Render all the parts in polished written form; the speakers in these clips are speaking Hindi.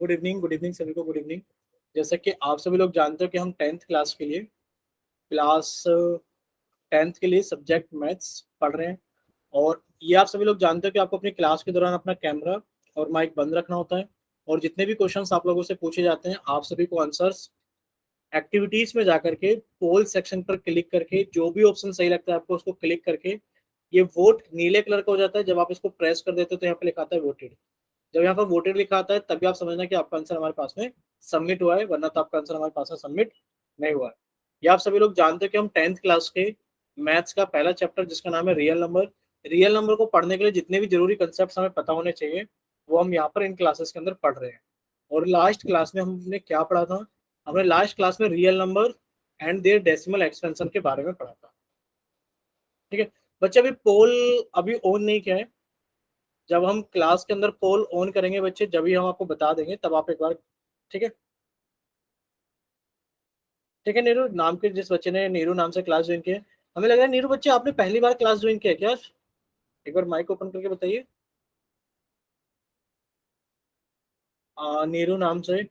गुड इवनिंग सभी को, गुड इवनिंग। जैसा कि आप सभी लोग जानते हो कि हम 10th क्लास के लिए क्लास 10th के लिए सब्जेक्ट मैथ्स पढ़ रहे हैं। और ये आप सभी लोग जानते हो कि आपको अपनी क्लास के दौरान अपना कैमरा और माइक बंद रखना होता है। और जितने भी क्वेश्चंस आप लोगों से पूछे जाते हैं, आप सभी को आंसर्स एक्टिविटीज में जाकर के पोल सेक्शन पर क्लिक करके जो भी ऑप्शन सही लगता है आपको उसको क्लिक करके, ये वोट नीले कलर का हो जाता है। जब आप इसको प्रेस कर देते हो तो यहाँ पे लिखा आता है वोटेड। जब यहाँ पर वोटेड लिखा आता है तभी आप समझना कि आपका आंसर हमारे पास में सबमिट हुआ है, वरना तो आपका आंसर हमारे पास में सबमिट नहीं हुआ है। ये आप सभी लोग जानते हो कि हम 10th क्लास के मैथ्स का पहला चैप्टर जिसका नाम है रियल नंबर को पढ़ने के लिए जितने भी जरूरी कंसेप्ट हमें पता होने चाहिए वो हम यहाँ पर इन क्लासेस के अंदर पढ़ रहे हैं। और लास्ट क्लास में हमने क्या पढ़ा था? हमने लास्ट क्लास में real number and their decimal expansion के बारे में पढ़ा था। ठीक है बच्चे, अभी पोल अभी ऑन नहीं किया है। जब हम क्लास के अंदर पोल ऑन करेंगे बच्चे, जब भी हम आपको बता देंगे तब आप एक बार, ठीक है? ठीक है नीरू नाम के जिस बच्चे ने नीरू नाम से क्लास ज्वाइन किया है, हमें लग रहा है नीरू बच्चे आपने पहली बार क्लास ज्वाइन किया क्या? एक बार माइक ओपन करके बताइए। नीरू नाम से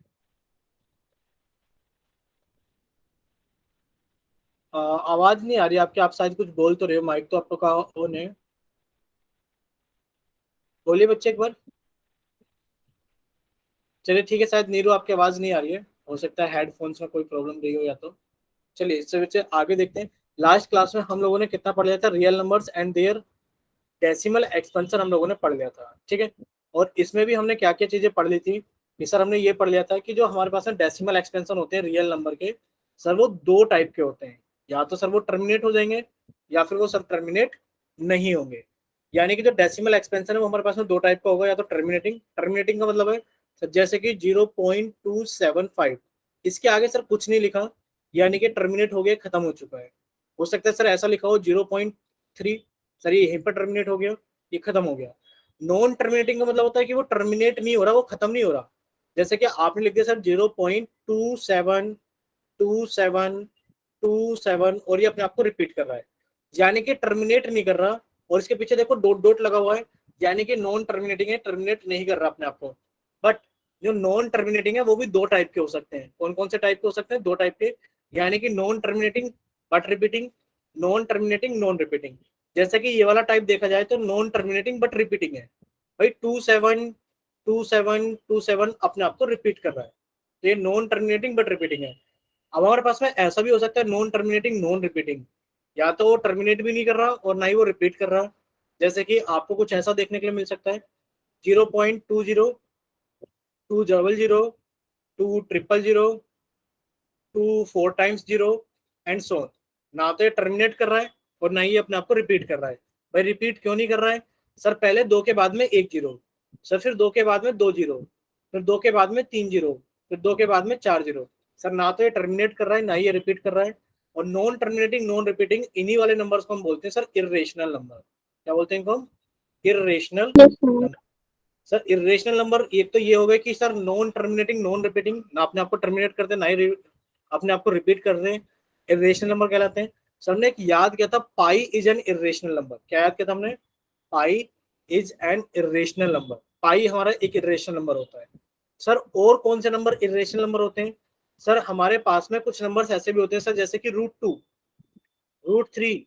आवाज नहीं आ रही आपकी, आप शायद कुछ बोल तो रहे हो, माइक तो आपको कहा ऑन है। बोलिए बच्चे एक बार। चलिए ठीक है, शायद नीरू आपकी आवाज नहीं आ रही है, हो सकता है हेडफोन्स में कोई प्रॉब्लम रही हो या तो। चलिए इससे बच्चे आगे देखते हैं। लास्ट क्लास में हम लोगों ने कितना पढ़ लिया था? Real numbers and their decimal expansion हम लोगों ने पढ़ लिया था। ठीक है, और इसमें भी हमने क्या क्या चीजें पढ़ ली थी कि सर हमने ये पढ़ लिया था कि जो हमारे पास में डेसिमल एक्सपेंशन होते हैं रियल नंबर के, सर वो दो टाइप के होते हैं। या तो सर वो टर्मिनेट हो जाएंगे या फिर वो सर टर्मिनेट नहीं होंगे। यानी कि जो डेसिमल एक्सपेंशन है वो हमारे पास में दो टाइप का होगा, या तो टर्मिनेटिंग का मतलब है सर जैसे कि 0.275, इसके आगे सर कुछ नहीं लिखा, यानी कि टर्मिनेट हो गया, खत्म हो चुका है। हो सकता है सर ऐसा लिखा हो 0.3, सर ये यहीं पर टर्मिनेट हो गया, ये खत्म हो गया। नॉन टर्मिनेटिंग का मतलब होता है कि वो टर्मिनेट नहीं हो रहा, वो खत्म नहीं हो रहा। जैसे कि आपने लिख दिया सर 0.272727 और ये अपने आप को रिपीट कर रहा है, यानी कि टर्मिनेट नहीं कर रहा। और इसके पीछे देखो डॉट डॉट लगा हुआ है, यानी कि नॉन टर्मिनेटिंग है, टर्मिनेट नहीं कर रहा अपने आप को। बट जो नॉन टर्मिनेटिंग है वो भी दो टाइप के हो सकते हैं। कौन कौन से टाइप के हो सकते हैं? दो टाइप के, यानी कि non terminating but repeating, non terminating non repeating. जैसे कि ये वाला टाइप देखा जाए तो नॉन टर्मिनेटिंग बट रिपीटिंग है। भाई 272727 अपने आप को रिपीट कर रहा है, तो ये नॉन टर्मिनेटिंग बट रिपीटिंग है। अब हमारे पास में ऐसा भी हो सकता है नॉन टर्मिनेटिंग नॉन रिपीटिंग, या तो वो टर्मिनेट भी नहीं कर रहा और ना ही वो रिपीट कर रहा। जैसे कि आपको कुछ ऐसा देखने के लिए मिल सकता है 0.20, 200, 200, 2 4 टाइम्स 0 एंड सो ऑन। ना तो ये टर्मिनेट कर रहा है और ना ही अपने आप को रिपीट कर रहा है। भाई रिपीट क्यों नहीं कर रहा है? सर पहले दो के बाद में एक जीरो, सर फिर दो के बाद में दो जीरो, फिर दो के बाद में तीन जीरो, फिर दो के बाद में चार जीरो। सर ना तो ये टर्मिनेट कर रहा है ना ही ये रिपीट कर रहा है। और नॉन टर्मिनेटिंग नॉन रिपीटिंग, इन्हीं वाले नंबर्स को हम बोलते हैं सर इर्रेशनल नंबर। क्या बोलते हैं इनको हम? Irrational Yes, sir. Number. Sir irrational number एक तो ये हो गया कि sir non terminating non repeating, ना अपने आप को टर्मिनेट करते ना ही अपने आप को रिपीट कर रहे हैं, इरेशनल नंबर कहलाते हैं। सर ने एक याद किया था, pi is an irrational number. क्या याद किया था हमने? Pi is an irrational number. Pi हमारा एक इरेशनल नंबर होता है। सर और कौन से नंबर इरेशनल नंबर होते हैं? सर हमारे पास में कुछ नंबर्स ऐसे भी होते हैं सर, जैसे कि √2, √3,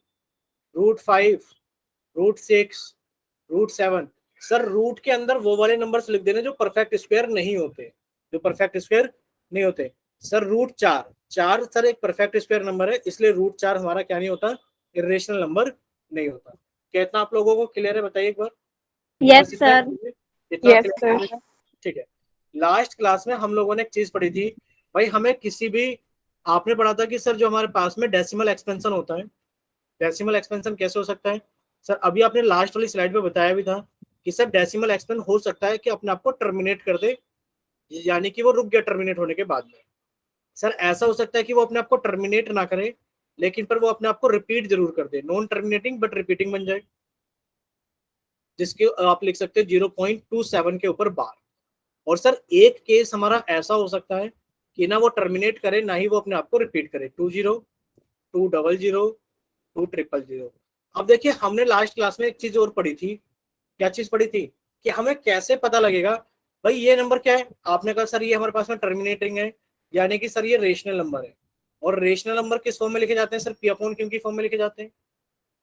√5, √6, √7। सर रूट के अंदर वो वाले नंबर्स लिख देने जो परफेक्ट स्क्वायर नहीं होते, जो परफेक्ट स्क्वायर नहीं होते। सर √4, चार सर एक परफेक्ट स्क्वायर नंबर है, इसलिए √4 हमारा क्या नहीं होता? इरेशनल नंबर नहीं होता। क्या इतना आप लोगों को क्लियर है? बताइए एक बार। Yes, बस इतना sir. ही, इतना Yes, sir. क्लियर है? ठीक है। लास्ट क्लास में हम लोगों ने एक चीज पढ़ी थी, भाई हमें किसी भी, आपने पढ़ा था कि सर जो हमारे पास में डेसिमल एक्सपेंशन होता है, डेसिमल एक्सपेंशन कैसे हो सकता है? सर अभी आपने लास्ट वाली स्लाइड में बताया भी था कि सर डेसिमल एक्सपेंशन हो सकता है कि अपने आप को टर्मिनेट कर दे, यानी कि वो रुक गया टर्मिनेट होने के बाद में। सर ऐसा हो सकता है कि वो अपने आप को टर्मिनेट ना करे, लेकिन पर वो अपने आप को रिपीट जरूर कर दे, नॉन टर्मिनेटिंग बट रिपीटिंग बन जाए, जिसके आप लिख सकते हैं 0.27 के ऊपर बार। और सर एक केस हमारा ऐसा हो सकता है कि ना वो टर्मिनेट करे ना ही वो अपने आप को रिपीट करे, 20, 200, 200। अब देखिए हमने लास्ट क्लास में एक चीज और पढ़ी थी क्या चीज पढ़ी थी कि हमें कैसे पता लगेगा भाई ये नंबर क्या है। आपने कहा सर ये हमारे पास में टर्मिनेटिंग है, यानी कि सर ये रेशनल नंबर है। और रेशनल नंबर किस फॉर्म में लिखे जाते हैं सर? पी अपॉन क्यू की फॉर्म में लिखे जाते हैं।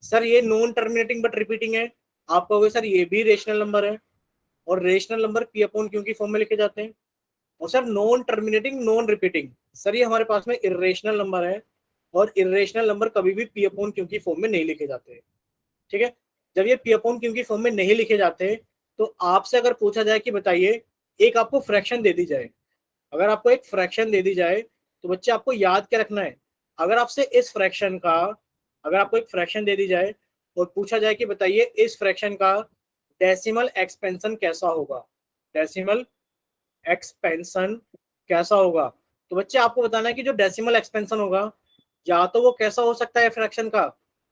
सर ये नॉन टर्मिनेटिंग बट रिपीटिंग है, आप कहोगे सर ये भी रेशनल नंबर है। और rational number P upon Q की फॉर्म में लिखे जाते हैं। और sir non terminating non repeating, sir ये हमारे पास में इरेशनल नंबर है। और इरेशनल नंबर कभी भी पी अपॉन क्यू की फॉर्म में नहीं लिखे जाते। ठीक है, जब ये पी अपॉन क्यू की फॉर्म में नहीं लिखे जाते तो आपसे अगर पूछा जाए कि बताइए एक आपको फ्रैक्शन दे दी जाए, अगर आपको एक फ्रैक्शन दे दी जाए तो बच्चे आपको याद क्या रखना है? अगर आपसे इस फ्रैक्शन का, अगर आपको एक फ्रैक्शन दे दी जाए और पूछा जाए कि बताइए इस फ्रैक्शन का डेसिमल एक्सपेंशन कैसा होगा, डेसिमल एक्सपेंशन कैसा होगा, तो बच्चे आपको बताना है कि जो डेसिमल एक्सपेंशन होगा या तो वो कैसा हो सकता है फ्रैक्शन का,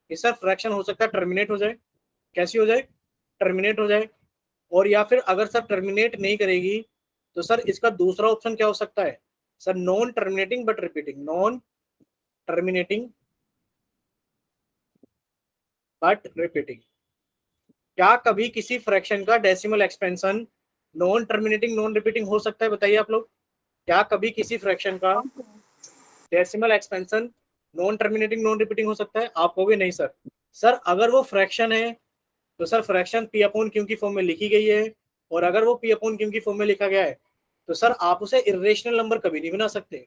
कि सर फ्रैक्शन हो सकता है टर्मिनेट हो जाए। कैसी हो जाए? टर्मिनेट हो जाए। और या फिर अगर सर टर्मिनेट नहीं करेगी तो सर इसका दूसरा ऑप्शन क्या हो सकता है sir? Non terminating but repeating, non terminating but repeating. क्या कभी किसी फ्रैक्शन का decimal expansion non terminating non repeating हो सकता है? बताइए आप लोग, क्या कभी किसी फ्रैक्शन का decimal expansion non terminating non repeating हो सकता है? आप कहोगे नहीं सर। सर अगर वो फ्रैक्शन है तो sir fraction P upon Q की फॉर्म में लिखी गई है, और अगर वो पी अपॉन क्यू की फॉर्म में लिखा गया है तो सर आप उसे इरेशनल नंबर कभी नहीं बना सकते।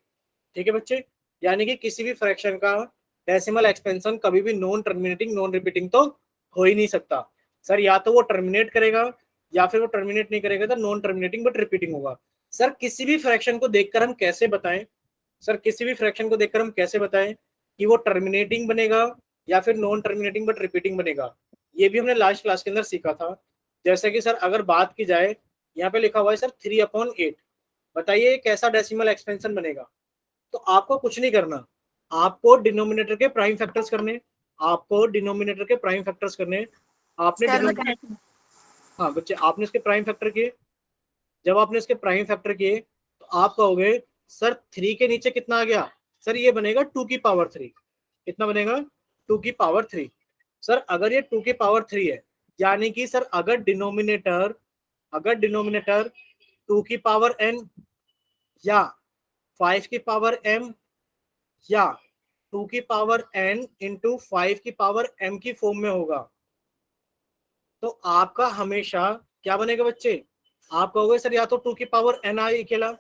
ठीक है बच्चे, यानी कि किसी भी फ्रैक्शन का डेसिमल एक्सपेंशन कभी भी नॉन टर्मिनेटिंग नॉन रिपीटिंग तो हो ही नहीं सकता। सर या तो वो टर्मिनेट करेगा या फिर वो टर्मिनेट नहीं करेगा तो नॉन टर्मिनेटिंग बट रिपीटिंग होगा। सर किसी भी फ्रैक्शन को देखकर हम कैसे बताएं, सर किसी भी फ्रैक्शन को देखकर हम कैसे बताएं कि वो टर्मिनेटिंग बनेगा या फिर नॉन टर्मिनेटिंग बट रिपीटिंग बनेगा? ये भी हमने लास्ट क्लास के अंदर सीखा था। जैसे कि सर अगर बात की जाए, यहाँ पे लिखा हुआ है सर 3/8, बताइए कैसा डेसिमल एक्सपेंशन बनेगा? तो आपको कुछ नहीं करना, आपको डिनोमिनेटर के प्राइम फैक्टर्स करने, आपको डिनोमिनेटर के प्राइम फैक्टर्स करने। आपने डिनोमिनेटर, हाँ बच्चे आपने इसके प्राइम फैक्टर किए, जब आपने इसके प्राइम फैक्टर किए तो आप कहोगे सर 3 के नीचे कितना आ गया? सर ये बनेगा 2 की पावर 3। कितना बनेगा? 2 की पावर 3। सर अगर ये 2 की पावर 3 है, यानी कि सर अगर डिनोमिनेटर 2 की पावर n या 5 की पावर m या 2 की पावर n इंटू 5 की पावर m की फॉर्म में होगा तो आपका हमेशा क्या बनेगा बच्चे? आप कहोगे सर या तो 2 की पावर n आई अकेला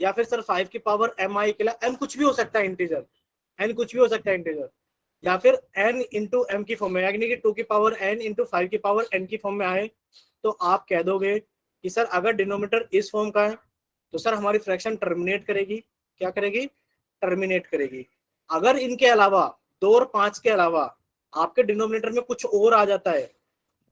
या फिर सर 5 की पावर m आई अकेला, m कुछ भी हो सकता है इंटीजर, n कुछ भी हो सकता है इंटीजर, या फिर n इंटू m की फॉर्म में, यानी कि 2 की पावर n इंटू 5 की पावर n की फॉर्म में आए तो आप कह दोगे कि सर अगर डिनोमिनेटर इस फॉर्म का है तो सर हमारी फ्रैक्शन टर्मिनेट करेगी। क्या करेगी? टर्मिनेट करेगी। अगर इनके अलावा 2 और 5 के अलावा आपके डिनोमिनेटर में कुछ और आ जाता है,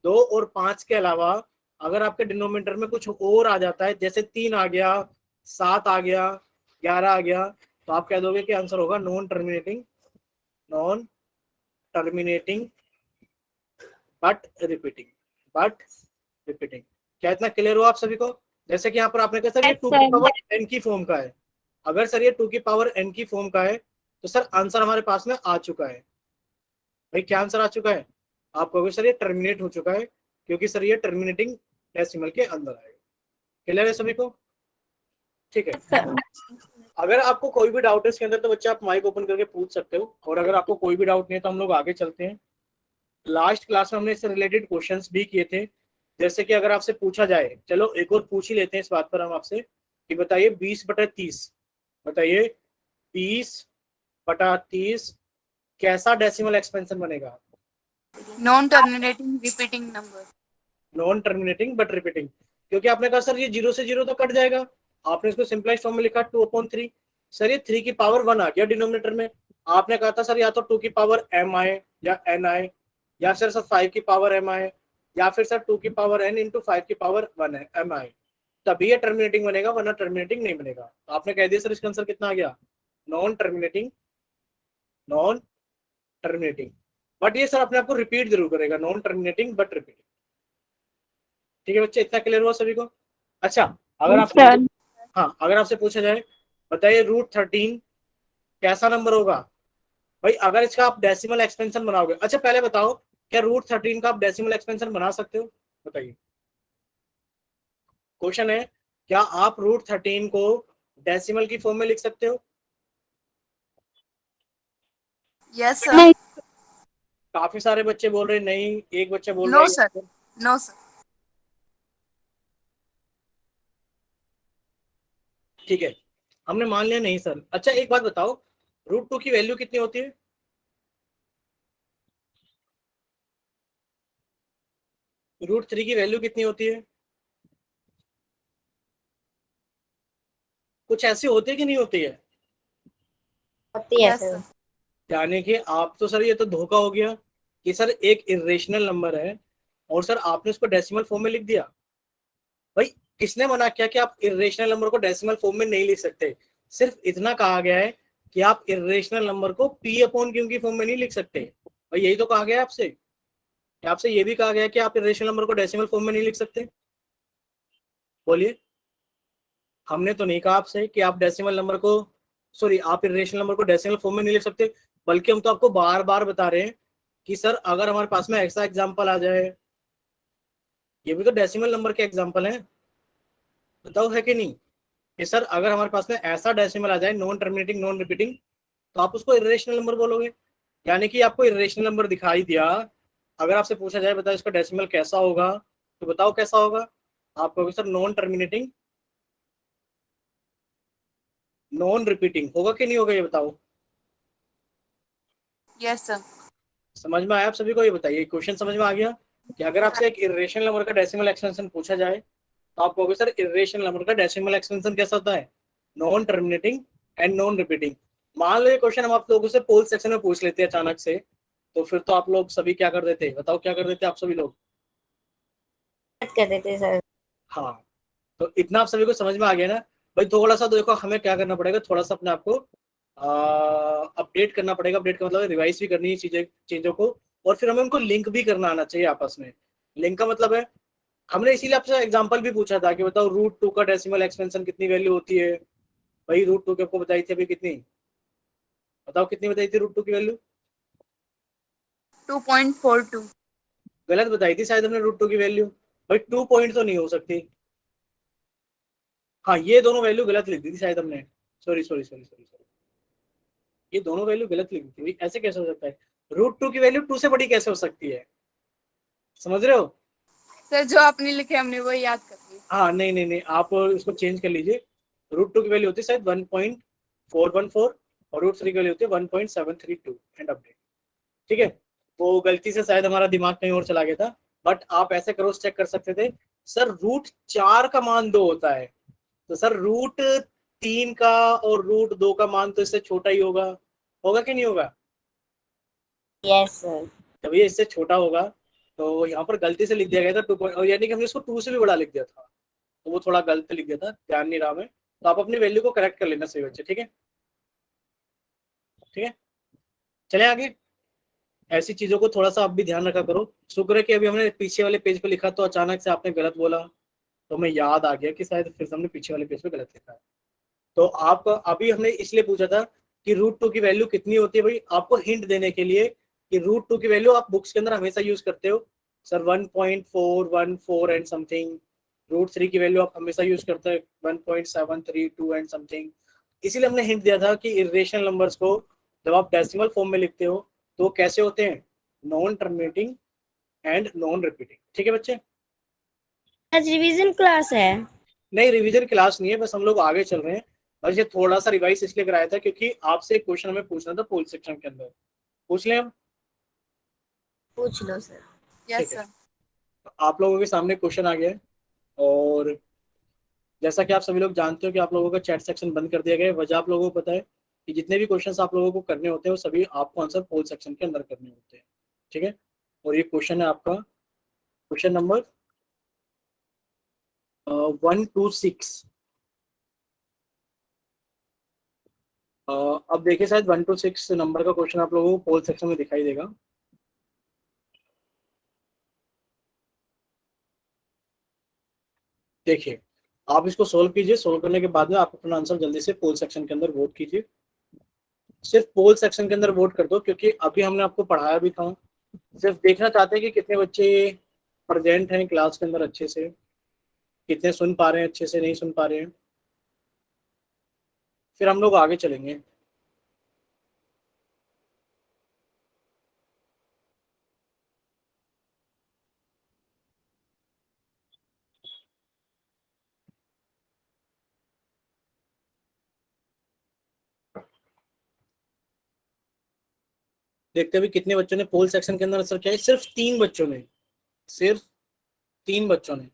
2 और 5 के अलावा अगर आपके डिनोमिनेटर में कुछ और आ जाता है, जैसे 3 आ गया, 7 आ गया, 11 आ गया, तो आप कह दोगे कि आंसर होगा non terminating, non terminating but repeating, but repeating. क्या इतना क्लियर हो आप सभी को? जैसे कि यहाँ पर आपने कहा सर ये 2 की पावर n की फॉर्म का है, अगर सर ये 2 की पावर n की फॉर्म का है तो सर आंसर हमारे पास में आ चुका है। भाई क्या आंसर आ चुका है? आप कहोगे सर ये टर्मिनेट हो चुका है क्योंकि सर ये टर्मिनेटिंग डेसिमल के अंदर आएगा। क्लियर है सभी को? ठीक है, अगर आपको कोई भी डाउट है इसके अंदर तो बच्चे आप माइक ओपन करके पूछ सकते हो, और अगर आपको कोई भी डाउट नहीं है तो हम लोग आगे चलते हैं। लास्ट क्लास में हमने इससे रिलेटेड क्वेश्चंस भी किए थे। जैसे कि अगर आपसे पूछा जाए, चलो एक और पूछ ही लेते हैं इस बात पर हम आपसे कि बताइए 20/30, बताइए 20/30 कैसा डेसिमल एक्सपेंशन बनेगा? Non terminating repeating number, non terminating but repeating, क्योंकि आपने कहा सर ये 0 से 0 तो कट जाएगा, आपने इसको सिंपलाइज फॉर्म में लिखा 2/3। सर ये 3 की पावर 1 आ गया डिनोमिनेटर में, आपने कहा था सर या तो 2 की पावर m आए या n आए, या फिर सर 5 की पावर m आए, या फिर सर 2 की पावर n इंटू 5 की पावर 1 है m आए, तभी ये टर्मिनेटिंग बनेगा, वरना टर्मिनेटिंग नहीं बनेगा। तो आपने कह दिया सर इसका आंसर कितना आ गया? Non terminating, non terminating, but ये सर अपने आप को रिपीट जरूर करेगा, नॉन टर्मिनेटिंग बट रिपीटिंग। ठीक है बच्चे, इतना क्लियर हुआ सभी को? अच्छा, अगर आपसे, हाँ अगर आपसे पूछा जाए बताइए √13 कैसा नंबर होगा? भाई अगर इसका आप डेसिमल एक्सपेंशन बनाओगे, अच्छा पहले बताओ क्या √13 का आप डेसिमल एक्सपेंशन बना सकते हो? बताइए। क्वेश्चन है, क्या आप √13 को डेसिमल की फॉर्म में लिख सकते हो? Yes, sir. नहीं काफी सारे बच्चे बोल रहे हैं नहीं, एक बच्चा बोल रहा No, है sir. yes। No, sir. ठीक है, हमने मान लिया नहीं सर। अच्छा एक बात बताओ, √2 की वैल्यू कितनी होती है? √3 की वैल्यू कितनी होती है? कुछ ऐसी होती है कि नहीं होती है? होती है Yes, सर। sir. यानी कि आप तो सर, ये तो धोखा हो गया कि सर एक इरेशनल नंबर है और सर आपने उसको डेसिमल फॉर्म में लिख दिया। भाई किसने मना किया कि आप इरेशनल नंबर को डेसिमल फॉर्म में नहीं लिख सकते? सिर्फ इतना कहा गया है कि आप इरेशनल नंबर को p/q की फॉर्म में नहीं लिख सकते। भाई यही तो कहा गया है आपसे। आपसे ये भी कहा गया कि आप इरेशनल नंबर को डेसिमल फॉर्म में नहीं लिख सकते। बोलिए। हमने तो नहीं कहा आपसे कि आप डेसिमल नंबर को, सॉरी, आप इरेशनल नंबर को डेसिमल फॉर्म में नहीं लिख सकते, बल्कि हम तो आपको बार बार बता रहे हैं कि सर अगर हमारे पास में ऐसा एग्जांपल आ जाए, ये भी तो डेसिमल नंबर के एग्जांपल है, बताओ है कि नहीं? कि सर अगर हमारे पास में ऐसा डेसिमल आ जाए, नॉन टर्मिनेटिंग नॉन रिपीटिंग, तो आप उसको इरेशनल नंबर बोलोगे। यानी कि आपको इरेशनल नंबर दिखाई दिया, अगर आपसे पूछा जाए बताओ इसका डेसिमल कैसा होगा, तो बताओ कैसा होगा? आप कहोगे sir non terminating non repeating, होगा कि नहीं होगा ये बताओ? Yes, sir. समझ में आया आप सभी को? ये बताइए, क्वेश्चन समझ में आ गया कि अगर आपसे एक इरेशनल नंबर का डेसिमल एक्सपेंशन पूछा जाए तो आप कहोगे सर इरेशनल नंबर का डेसिमल एक्सपेंशन कैसा होता है? Non terminating and non repeating. मान लो ये क्वेश्चन हम आप लोगों से पोल सेक्शन में पूछ लेते हैं अचानक से, तो फिर तो आप लोग सभी क्या कर देते? बताओ क्या कर देते आप सभी लोग? बात कर देते सर। हाँ, तो इतना आप सभी को समझ में आ गया ना? भाई थोड़ा सा देखो, हमें क्या करना पड़ेगा, थोड़ा सा अपने आप को अपडेट करना पड़ेगा। अपडेट का मतलब रिवाइज भी करनी है चीजों को, और फिर हमें उनको लिंक भी करना आना चाहिए आपस में। लिंक का मतलब है, हमने इसीलिए आपसे एग्जांपल भी पूछा था कि बताओ √2 का डेसिमल एक्सपेंशन कितनी वैल्यू होती है। भाई √2 की आपको बताई थी अभी कितनी, बताओ कितनी बताई थी √2 की वैल्यू? 2.42. गलत बताई थी शायद हमने √2 की वैल्यू। भाई 2 पॉइंट तो नहीं हो सकती। हाँ, ये दोनों वैल्यू गलत लिख दी थी शायद हमने। Sorry sorry sorry sorry sorry, ये दोनों वैल्यू गलत लिख दी थी। भाई ऐसे कैसे हो सकता है? √2 की वैल्यू 2 से बड़ी कैसे हो सकती है? समझ रहे हो? Sir, जो आपने लिखे हमने वो याद कर लिया. हाँ नहीं नहीं नहीं, आप इसको चेंज कर लीजिए। √2 की वैल्यू होती है शायद 1.414 और √3 की वैल्यू होती है 1.732 एंड अपडेट। ठीक है, वो गलती से शायद हमारा दिमाग कहीं और चला गया था। बट आप ऐसे क्रॉस चेक कर सकते थे, सर √4 का मान 2 होता है, तो सर √3 का और √2 का मान तो इससे छोटा ही होगा। होगा कि नहीं होगा? Yes sir. जब ये इससे छोटा होगा तो यहाँ पर गलती से लिख दिया गया था 2 पॉइंट, और यानी कि हमने इसको 2 से भी बड़ा लिख दिया था, तो वो थोड़ा गलत लिख दिया था, ध्यान नहीं रहा मैं। तो आप अपनी वैल्यू को करेक्ट कर लेना सही बच्चे, ठीक है? ठीक है, चले आगे। ऐसी चीजों को थोड़ा सा आप भी ध्यान रखा करो। शुक्र है कि अभी हमने पीछे वाले पेज पे लिखा, तो अचानक से आपने गलत बोला तो हमें याद आ गया कि शायद फिर से हमने पीछे वाले पेज पे गलत लिखा है। तो आप अभी हमने इसलिए पूछा था कि √2 की वैल्यू कितनी होती है, भाई आपको हिंट देने के लिए कि √2 की वैल्यू आप बुक्स के अंदर हमेशा यूज करते हो सर 1.414 एंड समथिंग। √3 की वैल्यू आप हमेशा यूज करते हैं 1.732 एंड समथिंग। इसीलिए हमने हिंट दिया था कि इरेशनल नंबर्स को जब आप डेसिमल फॉर्म में लिखते हो तो कैसे होते हैं? Non terminating and non repeating. ठीक है बच्चे? आज रिवीजन क्लास है। नहीं, रिवीजन क्लास नहीं है, बस हम लोग आगे चल रहे हैं। बस ये थोड़ा सा रिवाइज इसलिए कराया था क्योंकि आपसे एक क्वेश्चन हमें पूछना था पोल सेक्शन के अंदर। पूछ लें हम? पूछ लो सर। Yes, ठीक है, sir. तो आप लोगों के सामने क्वेश्चन आ गया है, और जैसा कि आप सभी लोग जानते हो कि आप लोगों का चैट सेक्शन बंद कर दिया गया है। वजह आप लोगों को पता है कि जितने भी क्वेश्चन आप लोगों को करने होते हैं वो सभी आपको आंसर पोल सेक्शन के अंदर करने होते हैं। ठीक है, और ये क्वेश्चन है आपका क्वेश्चन नंबर 126। अब देखिए, शायद 126 नंबर का क्वेश्चन आप लोगों को पोल सेक्शन में दिखाई देगा। देखिए, आप इसको सोल्व कीजिए, सोल्व करने के बाद में आप अपना आंसर जल्दी से पोल सेक्शन के अंदर वोट कीजिए। सिर्फ पोल सेक्शन के अंदर वोट कर दो, क्योंकि अभी हमने आपको पढ़ाया भी था। सिर्फ देखना चाहते हैं कि कितने बच्चे प्रेजेंट हैं क्लास के अंदर अच्छे से, कितने सुन पा रहे हैं, अच्छे से नहीं सुन पा रहे हैं, फिर हम लोग आगे चलेंगे। देखते भी कितने बच्चों ने पोल सेक्शन के अंदर आंसर किया है। सिर्फ 3 बच्चों ने, सिर्फ 3 बच्चों ने,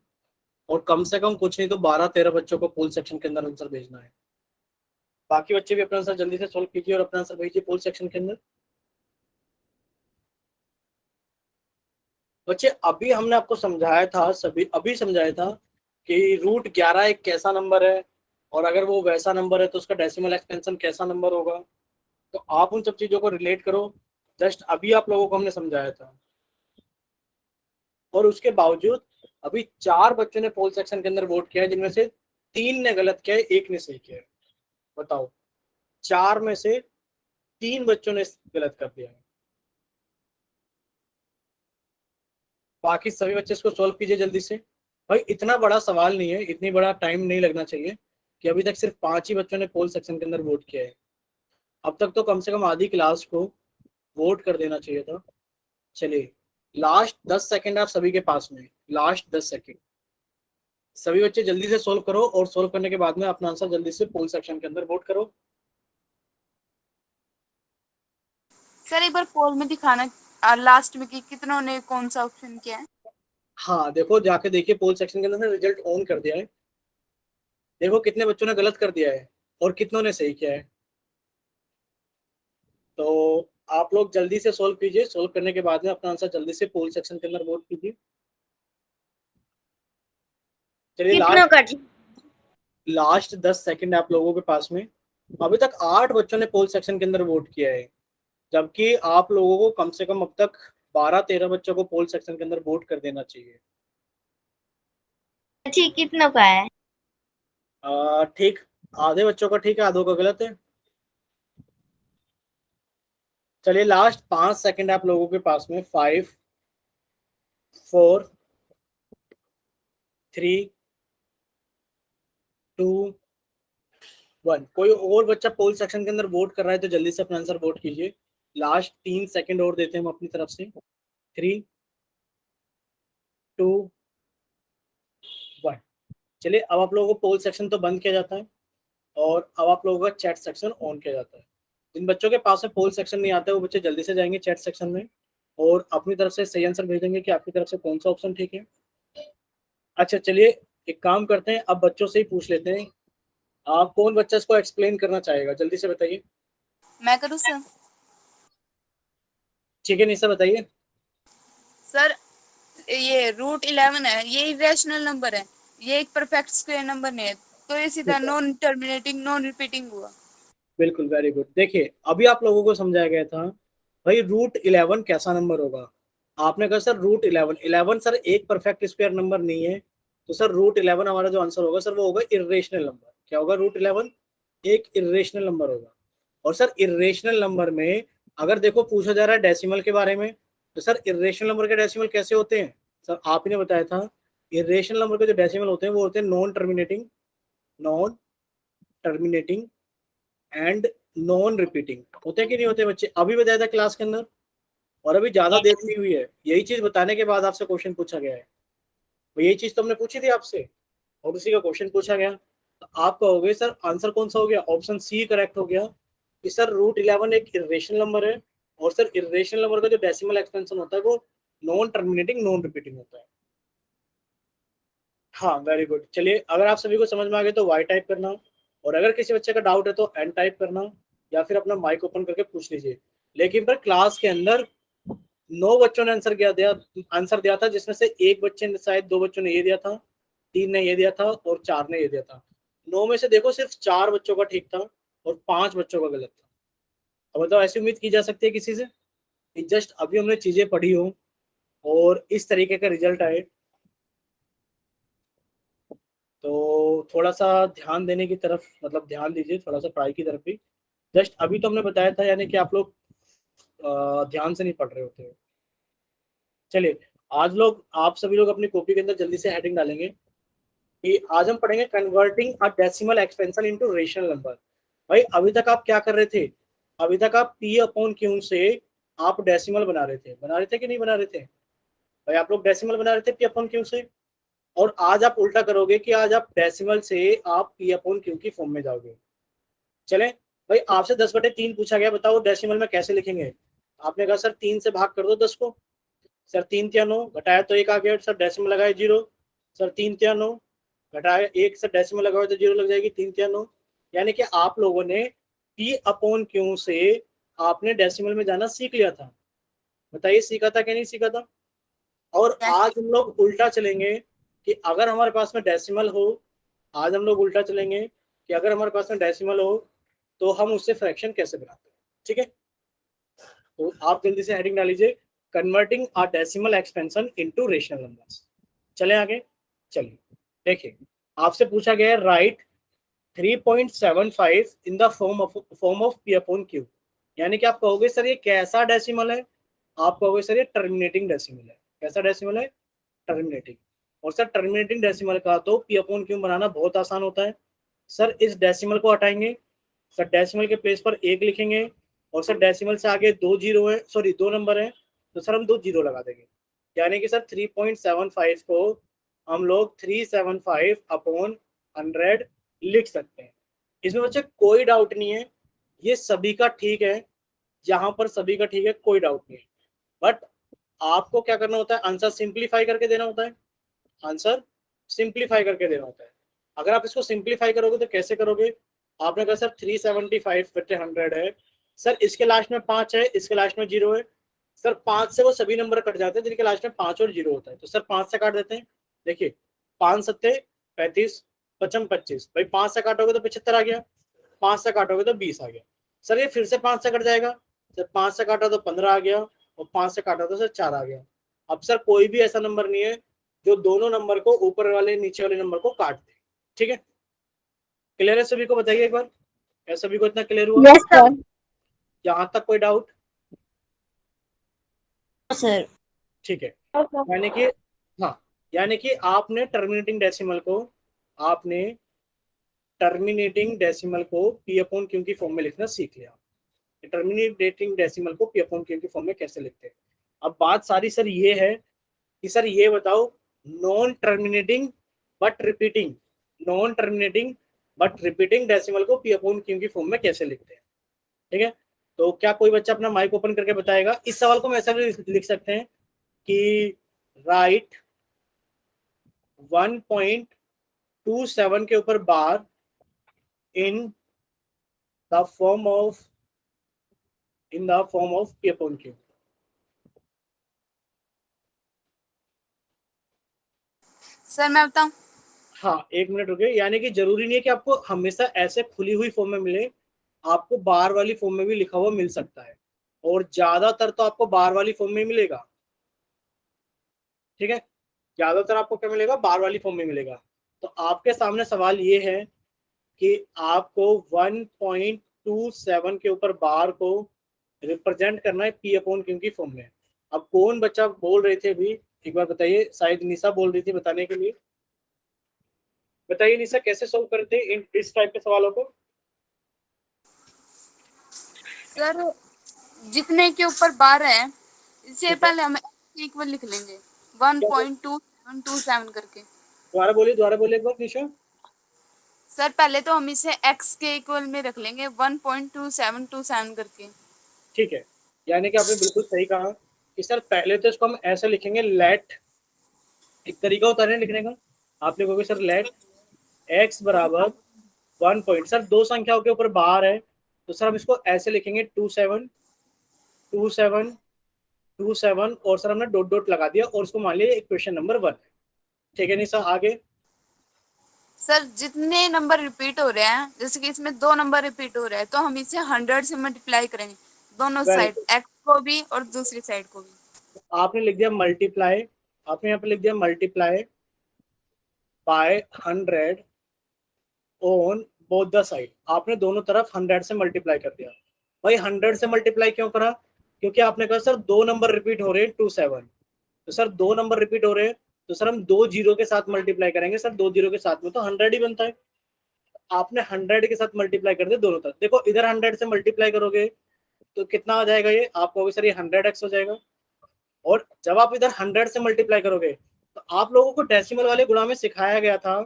और कम से कम कुछ नहीं तो 12-13 बच्चों को पोल सेक्शन के अंदर आंसर भेजना है। बाकी बच्चे भी अपना आंसर जल्दी से सॉल्व कीजिए और अपना आंसर भेजिए पोल सेक्शन के अंदर। बच्चे अभी हमने आपको समझाया था, सभी अभी समझाया था कि √11 एक कैसा नंबर है, और अगर वो वैसा नंबर है तो उसका डेसिमल एक्सपेंशन कैसा नंबर होगा। तो आप उन सब चीजों को रिलेट करो। जस्ट अभी आप लोगों को हमने समझाया था, और उसके बावजूद अभी 4 बच्चों ने पोल सेक्शन के अंदर वोट किया है, जिनमें से 3 ने गलत किया है, 1 ने सही किया है। बताओ, 4 में से 3 बच्चों ने गलत कर दिया है। बाकी सभी बच्चे इसको सॉल्व कीजिए जल्दी से। भाई इतना बड़ा सवाल नहीं है, इतनी बड़ा टाइम नहीं लगना चाहिए कि अभी तक सिर्फ 5 ही बच्चों ने पोल सेक्शन के अंदर वोट किया है। अब तक तो कम से कम आधी क्लास को वोट कर देना चाहिए था। चलिए, लास्ट 10 सेकंड आप सभी के पास में, लास्ट 10 सेकंड सभी बच्चे जल्दी से सोल्व करो, और सोल्व करने के बाद में अपना आंसर जल्दी से पोल सेक्शन के अंदर वोट करो। सर एक बार पोल में दिखाना लास्ट में कि कितनों ने कौन सा ऑप्शन किया है। हाँ देखो, जाके देखिए पोल सेक्शन के अंदर रिजल्ट ऑन कर दिया है। देखो कितने बच्चों ने गलत कर दिया है और कितनों ने सही किया है। तो आप लोग जल्दी से सोल्व कीजिए, सोल्व करने के बाद में अपना आंसर जल्दी से पोल सेक्शन के अंदर वोट कीजिए। चलिए, कितनों का जी? लास्ट 10 सेकंड आप लोगों के पास में। अभी तक 8 बच्चों ने पोल सेक्शन के अंदर वोट किया है, जबकि आप लोगों को कम से कम अब तक 12-13 बच्चों को पोल सेक्शन के अंदर वोट कर देना चाहिए। ठीक, कितनों का है? ठीक, आधे बच्चों का ठीक है, आधों का गलत है। चलिए, लास्ट 5 सेकंड आप लोगों के पास में। 5, 4, 3, 2, 1। कोई और बच्चा पोल सेक्शन के अंदर वोट कर रहा है तो जल्दी से अपना आंसर वोट कीजिए। लास्ट 3 सेकंड और देते हैं हम अपनी तरफ से। 3, 2, 1। चलिए, अब आप लोगों को पोल सेक्शन तो बंद किया जाता है, और अब आप लोगों का चैट सेक्शन ऑन किया जाता है। जिन बच्चों के पास में पोल सेक्शन नहीं आता है वो बच्चे जल्दी से जाएंगे चैट सेक्शन में, और अपनी तरफ से सही आंसर भेजेंगे कि आपकी तरफ से कौन सा ऑप्शन ठीक है। अच्छा चलिए, एक काम करते हैं, अब बच्चों से ही पूछ लेते हैं। आप कौन बच्चा इसको एक्सप्लेन करना चाहेगा, जल्दी से बताइए। मैं करूँ सर? ठीक है, निशा बताइए। सर ये √11 है, ये इरेशनल नंबर है, ये एक परफेक्ट स्क्वायर नंबर नहीं है, तो ये सीधा नॉन टर्मिनेटिंग नॉन रिपीटिंग हुआ। बिल्कुल, वेरी गुड। देखिए अभी आप लोगों को समझाया गया था भाई √11 कैसा नंबर होगा। आपने कहा सर √11, 11 सर एक परफेक्ट स्क्वायर नंबर नहीं है, तो सर √11 हमारा जो आंसर होगा सर वो होगा इर्रेशनल नंबर। क्या होगा? √11 एक इर्रेशनल नंबर होगा। और सर इर्रेशनल नंबर में अगर देखो पूछा जा रहा है डेसिमल के बारे में, तो सर इर्रेशनल नंबर के डेसिमल कैसे होते हैं? सर आप ही ने बताया था, इर्रेशनल नंबर के जो डेसिमल होते हैं वो होते हैं non terminating and non repeating. होते हैं कि नहीं होते बच्चे? अभी बताया था क्लास के अंदर, और अभी ज्यादा देर नहीं हुई है, यही चीज बताने के बाद आपसे क्वेश्चन पूछा गया है। तो यही चीज तो हमने पूछी थी आपसे, और उसी का क्वेश्चन पूछा गया। तो आप कहोगे सर आंसर कौन सा हो गया? ऑप्शन सी करेक्ट हो गया कि सर √11 एक इरेशनल नंबर है, और सर इरेशनल नंबर का जो डेसिमल एक्सपेंशन होता है वो नॉन टर्मिनेटिंग नॉन रिपीटिंग होता है। हाँ, वेरी गुड। चलिए, अगर आप सभी को समझ में आ गया तो वाई टाइप करना, और अगर किसी बच्चे का डाउट है तो एन टाइप करना, या फिर अपना माइक ओपन करके पूछ लीजिए। लेकिन पर क्लास के अंदर 9 बच्चों ने आंसर दिया था, जिसमें से एक बच्चे ने, शायद 2 बच्चों ने ये दिया था, 3 ने ये दिया था, और 4 ने ये दिया था। 9 में से देखो सिर्फ 4 बच्चों का ठीक था और 5 बच्चों का गलत था। अब बताओ, ऐसी उम्मीद की जा सकती है किसी से कि जस्ट अभी हमने चीजें पढ़ी हो और इस तरीके का रिजल्ट आए? तो थोड़ा सा ध्यान देने की तरफ, मतलब ध्यान दीजिए थोड़ा सा पढ़ाई की तरफ भी। जस्ट अभी तो हमने बताया था, यानी कि आप लोग ध्यान से नहीं पढ़ रहे होते हो। चलिए, आज लोग आप सभी लोग अपनी कॉपी के अंदर जल्दी से हेडिंग डालेंगे कि आज हम पढ़ेंगे converting a decimal expansion into rational number. भाई अभी तक आप क्या कर रहे थे? अभी तक आप पी अपॉन क्यू से आप डेसिमल बना रहे थे कि नहीं बना रहे थे? भाई आप लोग डेसिमल बना रहे थे पी अपॉन क्यू से, और आज आप उल्टा करोगे कि आज आप डेसिमल से आप पी अपॉन क्यू की फॉर्म में जाओगे। चले भाई, आपसे 10/3 पूछा गया, बताओ डेसिमल में कैसे लिखेंगे? आपने कहा सर 3 से भाग कर दो 10 को। सर 3 तिया 9, घटाया तो 1 आ गया, सर डेसिमल लगाए 0। सर 3 तिया 9, घटाया 1, सर डेसिमल लगाओ तो 0 लग जाएगी, 3 तिया 9। यानी कि आप लोगों ने पी अपॉन क्यू से आपने डेसिमल में जाना सीख लिया था। बताइए सीखा था कि नहीं सीखा था? और Yes. आज हम लोग उल्टा चलेंगे कि अगर हमारे पास में डेसिमल हो, आज हम लोग उल्टा चलेंगे कि अगर हमारे पास में डेसिमल हो तो हम उससे फ्रैक्शन कैसे बनाते हैं। ठीक है, तो आप जल्दी से हेडिंग डाल लीजिए, converting a decimal expansion into rational numbers. चले आगे, चलिए देखिए, आपसे पूछा गया है right 3.75 in the form of P upon Q. यानी कि आप कहोगे सर ये कैसा डेसिमल है? आप कहोगे सर ये टर्मिनेटिंग डेसिमल है। कैसा डेसिमल है? टर्मिनेटिंग। और सर टर्मिनेटिंग डेसिमल का तो पी अपॉन क्यू बनाना बहुत आसान होता है। सर इस डेसिमल को हटाएंगे, सर डेसिमल के प्लेस पर 1 लिखेंगे, और सर डेसिमल से आगे 2 जीरो है, सॉरी 2 नंबर है, तो सर हम 2 जीरो लगा देंगे। यानी कि सर 3.75 को हम लोग 375 अपॉन 100 लिख सकते हैं। इसमें बच्चे कोई डाउट नहीं है, ये सभी का ठीक है, यहाँ पर सभी का ठीक है, कोई डाउट नहीं है। बट आपको क्या करना होता है? आंसर सिंप्लीफाई करके देना होता है। आंसर सिंप्लीफाई करके देना होता है। अगर आप इसको सिंप्लीफाई करोगे तो कैसे करोगे? आपने कहा सर 375 बटे 100 है, सर इसके लास्ट में 5 है, इसके लास्ट में 0 है। सर 5 से वो सभी नंबर कट जाते हैं जिनके लास्ट में 5 और 0 होता है, तो सर 5 से काट देते हैं। देखिए 5 सत्ते 35, 55 25, भाई 5 से काटोगे तो 75 आ गया, 5 से काटोगे तो 20 आ गया। सर ये फिर से 5 से कट जाएगा, सर 5 से काटा तो 15 आ गया, और 5 से काटा तो सर 4 आ गया। अब सर कोई भी ऐसा नंबर नहीं है जो दोनों नंबर को ऊपर वाले नीचे वाले नंबर को काट दे। ठीक है, क्लियर है सभी को? बताइए एक बार, क्या सभी को इतना क्लियर हुआ? Yes sir. यहाँ तक कोई डाउट? सर ठीक है, यानी कि हाँ, यानी कि आपने टर्मिनेटिंग डेसिमल को पी अपॉन क्यू की फॉर्म में लिखना सीख लिया। टर्मिनेटिंग डेसिमल को पी अपॉन क्यू की फॉर्म में कैसे लिखते हैं? अब बात सारी सर ये है कि सर ये बताओ, non terminating but repeating non terminating but repeating decimal को पी अपॉन क्यू की फॉर्म में कैसे लिखते हैं? ठीक है, तो क्या कोई बच्चा अपना माइक ओपन करके बताएगा? इस सवाल को हम ऐसा भी लिख सकते हैं कि राइट 1.27 के ऊपर bar in the form of P upon Q. Sir मैं बताऊं? हाँ, 1 मिनट रुके। यानी कि जरूरी नहीं है कि आपको हमेशा ऐसे खुली हुई फॉर्म में मिले, आपको बार वाली फॉर्म में भी लिखा हुआ मिल सकता है, और ज्यादातर तो आपको बार वाली फॉर्म में मिलेगा। ठीक है, ज्यादातर आपको क्या मिलेगा? बार वाली फॉर्म में मिलेगा। तो आपके सामने सवाल ये है कि आपको 1.27 के ऊपर बार को रिप्रेजेंट करना है पी अपॉन क्यू की फॉर्म में। अब कौन बच्चा बोल रहे थे अभी, एक बार बताइए। शायद निशा बोल रही थी बताने के लिए। बताइए निशा, कैसे सोल्व करते हैं इस टाइप के सवालों को? सर जितने के ऊपर 12 है, इससे ठीक है, पहले हम इक्वल लिख लेंगे क्या 1.2727 करके। दोबारा बोलिए एक बार निशा। सर पहले तो हम इसे x के इक्वल में रख लेंगे 1.2727 करके। ठीक है, यानी कि आपने बिल्कुल सही कहा कि सर पहले तो इसको हम ऐसे लिखेंगे, लेट, एक तरीका होता है लिखने का। आप लिखोगे सर लेट x बराबर 1 सर 2 संख्याओं के ऊपर बार है, तो सर हम इसको ऐसे लिखेंगे 27 27 27, और सर हमने डॉट डॉट लगा दिया, और उसको मान लिया इक्वेशन नंबर 1 है। ठीक है नहीं सर, आगे? सर जितने नंबर रिपीट हो रहे हैं, जैसे कि इसमें 2 नंबर रिपीट हो रहे हैं, तो हम इसे 100 से मल्टीप्लाई करेंगे, दोनों वेरी साइड, गुड, x को भी और दूसरी साइड को भी। आपने लिख दिया मल्टीप्लाई, आपने यहाँ पे लिख दिया multiply by 100 on both the side. आपने दोनों तरफ 100 से मल्टीप्लाई कर दिया। भाई 100 से मल्टीप्लाई क्यों करा? क्योंकि आपने कहा सर 2 नंबर रिपीट हो रहे हैं 27, तो सर 2 नंबर रिपीट हो रहे हैं, तो सर हम 2 जीरो के साथ मल्टीप्लाई करेंगे सर, 2 जीरो के साथ में तो 100 ही बनता है। आपने 100 के साथ मल्टीप्लाई कर दिया दोनों तरफ। देखो इधर 100 से मल्टीप्लाई करोगे तो कितना आ जाएगा, ये आप कहोगे सर ये 100x हो जाएगा। और जब आप इधर 100 से मल्टीप्लाई करोगे तो आप लोगों को डेसिमल वाले गुणा में सिखाया गया था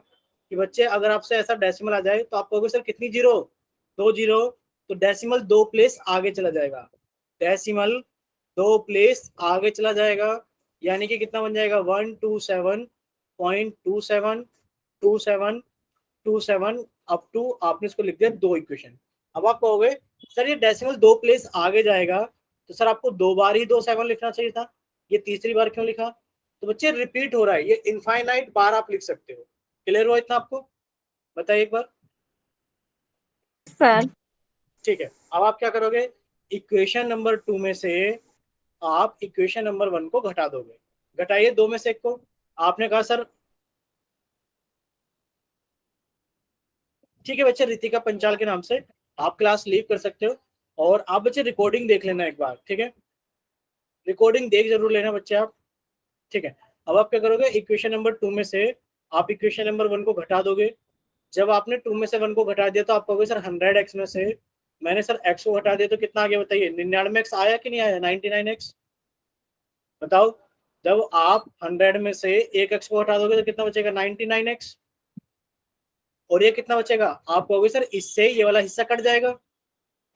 कि बच्चे अगर आपसे ऐसा डेसिमल आ जाए तो आप कहोगे सर कितनी जीरो, 2 जीरो, तो डेसिमल 2 प्लेस आगे चला जाएगा, डेसिमल 2 प्लेस आगे चला जाएगा, यानी कि कितना बन जाएगा 127.272727 अप टू आपने इसको लिख दिया 2 इक्वेशन। अब आप कहोगे सर ये डेसिमल 2 प्लेस आगे जाएगा तो सर आपको 2 बार ही 27 लिखना चाहिए था, ये तीसरी बार क्यों लिखा? तो बच्चे रिपीट हो रहा है, ये इनफाइनाइट बार आप लिख सकते हो। क्लियर हुआ इतना आपको? बताइए एक बार। सर ठीक है, अब आप क्या करोगे, इक्वेशन नंबर 2 में से आप इक्वेशन नंबर 1 को घटा दोगे। घटाइए 2 में से एक को। आपने कहा सर ठीक है बच्चे, रितिका पंचाल के नाम से आप क्लास लीव कर सकते हो, और आप बच्चे रिकॉर्डिंग देख लेना एक बार, ठीक है, रिकॉर्डिंग देख जरूर लेना बच्चे आप, ठीक है। अब आप क्या करोगे, इक्वेशन नंबर 2 में से आप इक्वेशन नंबर 1 को घटा दोगे। जब आपने 2 में से 1 को घटा दिया तो आप कहोगे सर 100x में से मैंने सर x को घटा दिया तो कितना आ गया बताइए, 99x आया कि नहीं आया, 99x बताओ। जब आप 100 में से एक x को हटा दोगे तो कितना बचेगा 99x, और ये कितना बचेगा, आप कहोगे सर इससे ये वाला हिस्सा कट जाएगा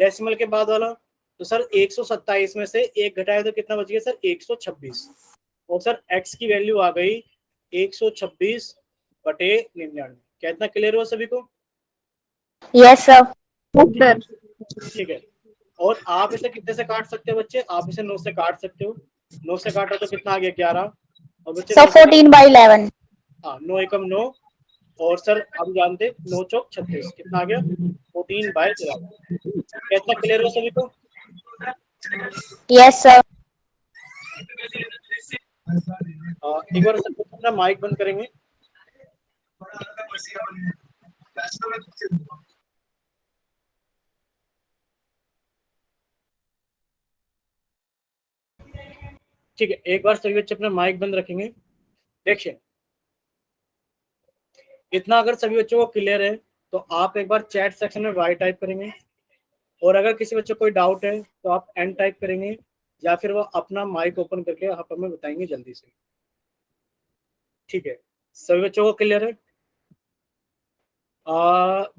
डेसिमल के बाद वाला, तो सर 127 में से एक घटाया तो कितना बच गया सर 126, और सर x की वैल्यू आ गई 126/99। क्या इतना क्लियर हुआ सभी को? Yes sir. ठीक है, और आप इसे कितने से काट सकते हो बच्चे, आप इसे 9 से काट सकते हो, 9 से काटो तो कितना आ गया 11, और बच्चे सर 14/11। हाँ 9 एकम 9, और सर हम जानते 9 चौक 36, कितना आ गया 14/11। कितना क्लियर हुआ सभी को? Yes sir. एक बार सब अपना माइक बंद करेंगे। ठीक है, एक बार सभी बच्चे अपना माइक बंद रखेंगे। देखिए इतना अगर सभी बच्चों को क्लियर है तो आप एक बार चैट सेक्शन में वाई टाइप करेंगे, और अगर किसी बच्चे को कोई डाउट है तो आप एन टाइप करेंगे, या फिर वो अपना माइक ओपन करके आप हमें बताएंगे जल्दी से। ठीक है, सभी बच्चों को क्लियर है?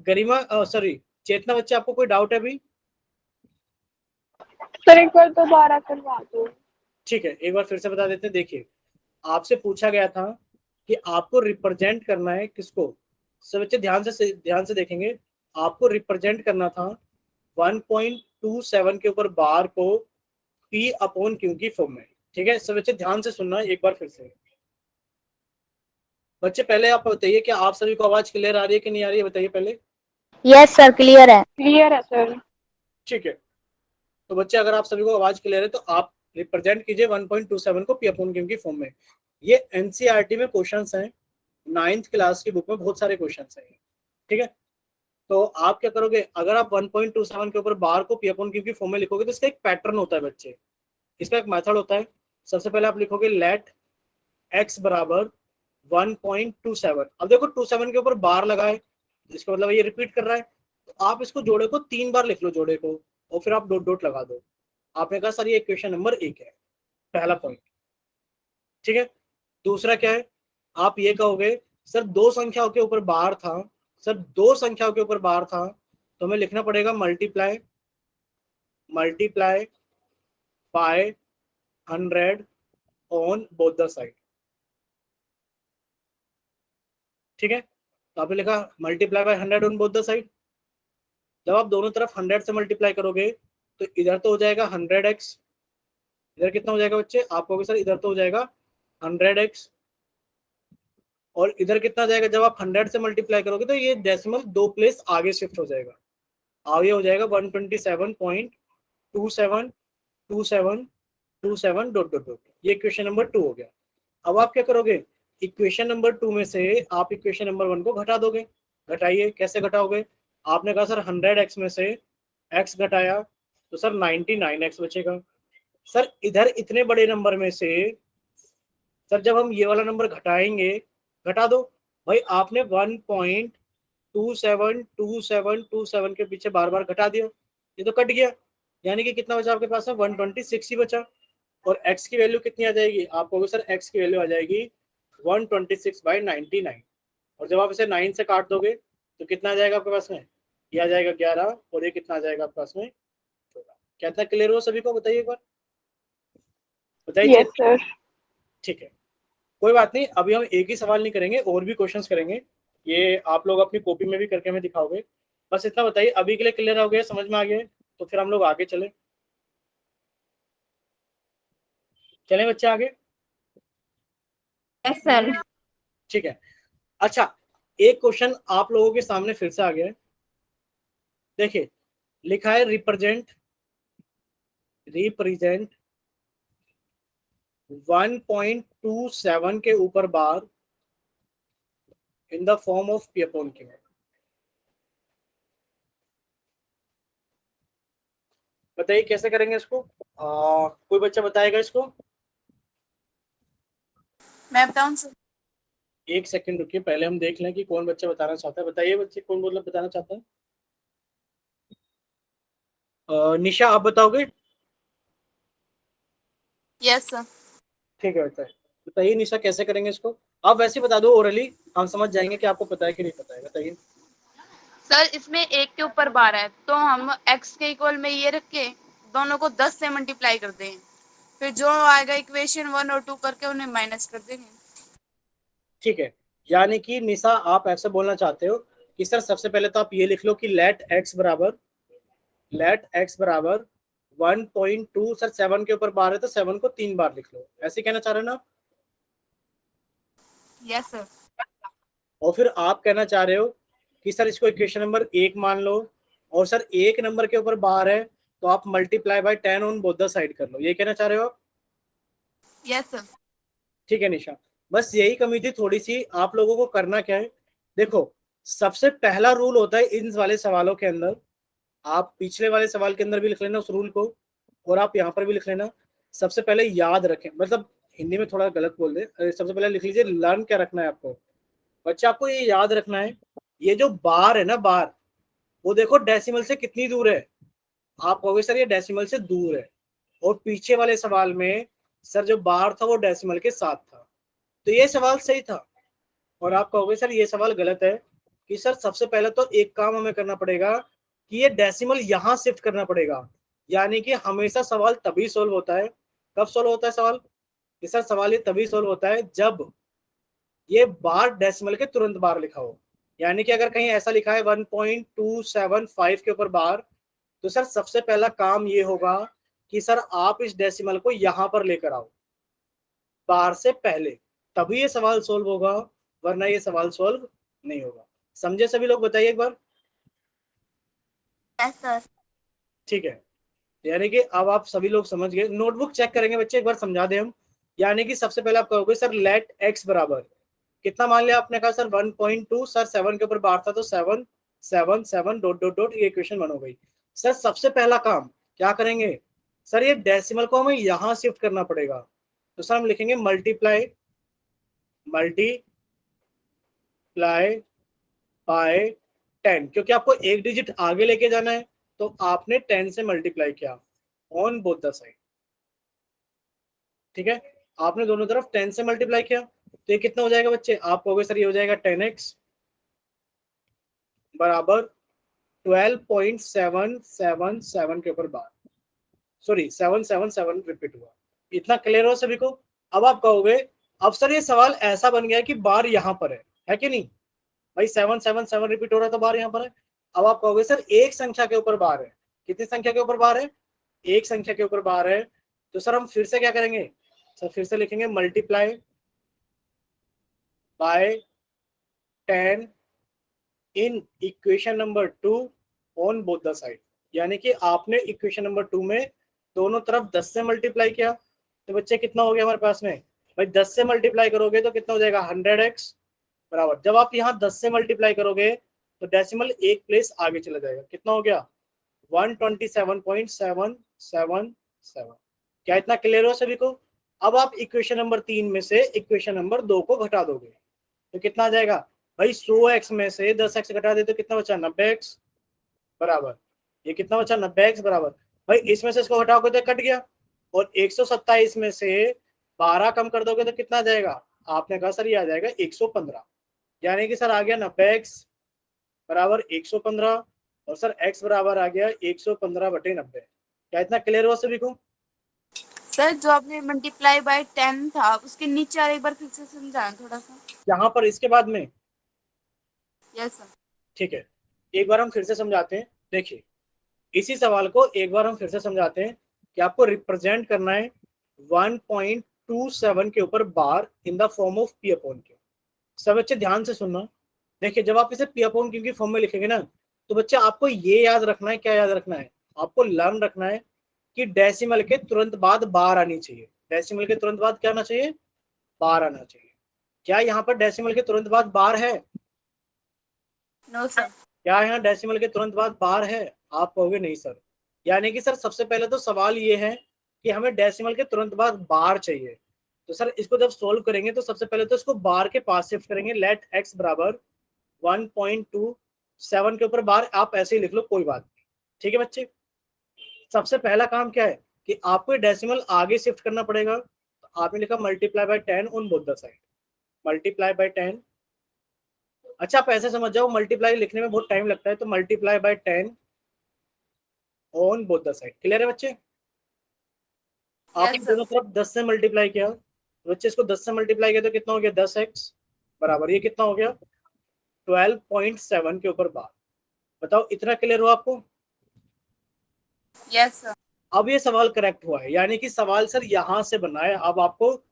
गरिमा सॉरी चेतना बच्चे, आपको कोई डाउट है अभी? सर एक बार दोबारा करवा दो। ठीक है, एक बार फिर से बता देते हैं। देखिए आपसे पूछा गया था कि आपको रिप्रेजेंट करना है किसको, सब बच्चे ध्यान से देखेंगे। आपको रिप्रेजेंट करना था 1.27 के ऊपर बार को P अपॉन Q की फॉर्म में। ठीक है, सब बच्चे ध्यान से सुनना एक बार फिर से। बच्चे पहले आप बताइए कि आप सभी को आवाज क्लियर आ रही है कि नहीं आ रही है, बताइए पहले। यस सर क्लियर है। क्लियर है सर। ठीक है, तो बच्चे अगर आप सभी को आवाज क्लियर है तो आप रिप्रेजेंट कीजिए 1.27 को P अपॉन Q की फॉर्म में। ये एनसीईआरटी में क्वेश्चंस हैं, 9th क्लास की बुक में बहुत सारे क्वेश्चंस हैं। ठीक है, तो आप क्या करोगे, अगर आप 1.27 के ऊपर बार को P अपॉन Q की फॉर्म में लिखोगे तो इसका एक पैटर्न होता है बच्चे, इसका एक मेथड होता है। सबसे पहले आप लिखोगे लेट x बराबर 1.27। अब देखो 27 के ऊपर बार लगाए, इसका मतलब ये रिपीट कर रहा है, तो आप इसको जोड़े को 3 बार लिख लो जोड़े को, और फिर आप डॉट डॉट लगा दो। आपने कहा सर ये इक्वेशन नंबर 1 है, पहला पॉइंट। ठीक है, दूसरा क्या है, आप ये कहोगे सर 2 संख्याओं के ऊपर बार था, सर 2 संख्याओं के ऊपर बार था, तो हमें लिखना पड़ेगा multiply by 100 on both the side. ठीक है, तो आपने लिखा multiply by 100 on both the side. जब आप दोनों तरफ 100 से मल्टीप्लाई करोगे तो इधर तो हो जाएगा 100x, इधर कितना हो जाएगा बच्चे, आप कहोगे सर इधर तो हो जाएगा 100x, और इधर कितना जाएगा, जब आप 100 से मल्टीप्लाई करोगे तो ये डेसिमल 2 प्लेस आगे शिफ्ट हो जाएगा, आगे हो जाएगा 127.272727 डॉट डॉट डॉट। ये इक्वेशन नंबर 2 हो गया। अब आप क्या करोगे, इक्वेशन नंबर 2 में से आप इक्वेशन नंबर 1 को घटा दोगे। घटाइए, कैसे घटाओगे, आपने कहा सर 100x में से x घटाया तो सर 99x बचेगा। सर इधर इतने बड़े नंबर में से सर जब हम ये वाला नंबर घटाएंगे, घटा दो भाई, आपने 1.272727 के पीछे बार बार घटा दिया, ये तो कट गया, यानी कि कितना बचा आपके पास में 126 ही बचा। और x की वैल्यू कितनी आ जाएगी, आप कहोगे सर x की वैल्यू आ जाएगी 126/99, और जब आप इसे 9 से काट दोगे तो कितना आ जाएगा आपके पास में, ये आ जाएगा 11, और ये कितना आ जाएगा आपके पास में 14। क्या इतना क्लियर हो सभी को, बताइए एक बार, बताइए। Yes sir. ठीक है, कोई बात नहीं, अभी हम एक ही सवाल नहीं करेंगे, और भी क्वेश्चंस करेंगे, ये आप लोग अपनी कॉपी में भी करके हमें दिखाओगे। बस इतना बताइए, अभी के लिए क्लियर हो गया, समझ में आ गया, तो फिर हम लोग आगे चले, चलें बच्चे आगे। Yes sir. ठीक है, अच्छा एक क्वेश्चन आप लोगों के सामने फिर से आ गया है, देखिए लिखा है रिप्रेजेंट 1.27 के ऊपर bar in the form of P upon Q। बताइए कैसे करेंगे इसको, कोई बच्चा बताएगा इसको। मैं बताऊं सर? एक सेकंड रुकिए, पहले हम देख लें कि कौन बच्चा बताना चाहता है, बताइए बच्चे कौन मतलब बताना चाहता है। निशा आप बताओगे। Yes sir. ठीक है बताइए, बताइए निशा कैसे करेंगे इसको, आप वैसे ही बता दो ओरली, हम समझ जाएंगे कि आपको पता है कि नहीं पता है, बताइए। सर इसमें एक के ऊपर 12 है, तो हम x के इक्वल में ये रख के दोनों को 10 से मल्टीप्लाई कर देंगे, फिर जो आएगा इक्वेशन 1 और 2 करके उन्हें माइनस कर देंगे। ठीक है, यानी कि निशा आप ऐसे बोलना चाहते हो कि सर सबसे पहले तो आप ये लिख लो कि लेट x बराबर 1.2, सर 7 के ऊपर बार है तो 7 को 3 बार लिख लो, ऐसे कहना चाह रहे हो ना। Yes sir. और फिर आप कहना चाह रहे हो कि सर इसको इक्वेशन नंबर 1 मान लो, और सर एक नंबर के ऊपर बार है तो आप multiply by 10 on both the side कर लो, ये कहना चाह रहे हो आप। Yes sir. ठीक है निशा, बस यही कमी थी थोड़ी सी, आप लोगों को करना क्या है, देखो सबसे पहला रूल होता है इन वाले सवालों के अंदर, आप पिछले वाले सवाल के अंदर भी लिख लेना उस रूल को, और आप यहाँ पर भी लिख लेना। सबसे पहले याद रखें, मतलब हिंदी में थोड़ा गलत बोल दे, सबसे पहले लिख लीजिए लर्न क्या रखना है आपको, बच्चा आपको ये याद रखना है, ये जो बार है ना बार, वो देखो डेसिमल से कितनी दूर है, आप कहोगे सर ये डेसिमल से दूर है, और पीछे वाले सवाल में सर जो बार था वो डेसिमल के साथ था, तो ये सवाल सही था। और आप कहोगे सर ये सवाल गलत है, कि सर सबसे पहले तो एक काम हमें करना पड़ेगा कि ये डेसिमल यहां शिफ्ट करना पड़ेगा, यानी कि हमेशा सवाल तभी सोल्व होता है, कब सोल्व होता है सवाल, कि सर सवाल ये तभी सोल्व होता है जब ये बार डेसिमल के तुरंत बाहर लिखा हो, यानी कि अगर कहीं ऐसा लिखा है 1.275 के ऊपर बार, तो सर सबसे पहला काम ये होगा कि सर आप इस डेसिमल को यहां पर लेकर आओ बार से पहले, तभी ये सवाल सोल्व होगा, वरना ये सवाल सोल्व नहीं होगा। समझे सभी लोग, बताइए एक बार। Yes sir. ठीक है, यानी कि अब आप सभी लोग समझ गए, नोटबुक चेक करेंगे बच्चे, एक बार समझा दें हम। यानी कि सबसे पहले आप कहोगे सर लेट x बराबर कितना मान लिया आपने, कहा सर 1.2, सर 7 के ऊपर बार था तो 7 7 7 डॉट डॉट डॉट, ये इक्वेशन बन हो गई। सर सबसे पहला काम क्या करेंगे, सर ये डेसिमल को हमें यहां शिफ्ट करना पड़ेगा, तो सर हम लिखेंगे मल्टीप्लाई बाय 10, क्योंकि आपको एक डिजिट आगे लेके जाना है, तो आपने 10 से मल्टीप्लाई किया ऑन बोथ द साइड। ठीक है, आपने दोनों तरफ 10 से मल्टीप्लाई किया, तो ये कितना हो जाएगा बच्चे, आप कहोगे सर ये हो जाएगा 10x बराबर 12.777 के ऊपर बार, सॉरी 777 रिपीट हुआ। इतना क्लियर हो सभी को। अब आप कहोगे अब सर ये सवाल ऐसा बन गया कि बार यहाँ पर है कि नहीं, भाई 777 रिपीट हो रहा था, बार यहाँ पर है। अब आप कहोगे सर एक संख्या के ऊपर बार है, कितनी संख्या के ऊपर बार है, एक संख्या के ऊपर बार है, तो सर हम फिर से क्या करेंगे, सर फिर से लिखेंगे multiply by 10 in equation number 2 on both the side, यानी कि आपने इक्वेशन नंबर 2 में दोनों तरफ 10 से मल्टीप्लाई किया, तो बच्चे कितना हो गया हमारे पास में, भाई 10 से मल्टीप्लाई करोगे तो कितना हो जाएगा 100x बराबर, जब आप यहाँ 10 से मल्टीप्लाई करोगे तो डेसिमल एक प्लेस आगे चला जाएगा, कितना हो गया 127.777। क्या इतना क्लियर हो सभी को। अब आप इक्वेशन नंबर 3 में से इक्वेशन नंबर 2 को घटा दोगे तो कितना आ जाएगा भाई, 100x में से 10x घटा दे तो कितना बचा, 90x बराबर, ये कितना बचा, 90x बराबर। भाई इसमें से इसको घटाओगे तो कट गया, और 127 में से 12 कम कर दोगे तो कितना आ जाएगा, आपने कहा सर ये आ जाएगा 115, यानी कि सर आ गया 90x बराबर 115, और सर x बराबर आ गया 115/90। क्या इतना क्लियर हुआ सभी को? सर जो आपने मल्टीप्लाई बाय 10 था उसके नीचे और एक बार फिर से समझाएं थोड़ा सा। यहाँ पर इसके बाद में, यस सर। ठीक है, एक बार हम फिर से समझाते हैं। देखिए इसी सवाल को एक बार हम फिर से समझाते हैं कि आपको रिप्रेजेंट करना है 1.27 के ऊपर bar in the form of P upon Q. सब बच्चे ध्यान से सुनना। देखिए जब आप इसे पी अपॉन क्यू की फॉर्म में लिखेंगे ना, तो बच्चे आपको ये याद रखना है, क्या याद रखना है, आपको लर्न रखना है कि डेसिमल के तुरंत बाद बार आनी चाहिए। डेसिमल के तुरंत बाद क्या आना चाहिए, बार आना चाहिए। क्या यहाँ पर डेसिमल के तुरंत बाद बार है? No sir. क्या यहाँ डेसिमल के तुरंत बाद बार है? आप कहोगे नहीं सर। यानी कि सर सबसे पहले तो सवाल ये है कि हमें डेसिमल के तुरंत बाद बार चाहिए। तो सर इसको जब सोल्व करेंगे तो सबसे पहले तो इसको बार के पास शिफ्ट करेंगे। लेट x बराबर 1.27 के ऊपर बार, आप ऐसे ही लिख लो, कोई बात नहीं, ठीक है बच्चे। सबसे पहला काम क्या है कि आपको डेसिमल आगे शिफ्ट करना पड़ेगा। तो आपने लिखा multiply by 10 on both the side, multiply by 10। अच्छा आप ऐसे समझ जाओ, मल्टीप्लाई लिखने में बहुत टाइम लगता है, तो multiply by 10 on both the side. Clear है बच्चे? आपने Yes, दोनों तरफ 10 से मल्टीप्लाई किया, तो बच्चे इसको 10 से मल्टीप्लाई किया तो कितना हो गया, 10x बराबर, ये कितना हो गया, 12.7 के ऊपर बार। बताओ इतना क्लियर हुआ आपको? Yes sir. अब ये सवाल करेक्ट हुआ है, यानी कि सवाल सर यहां से बना है। अब आपको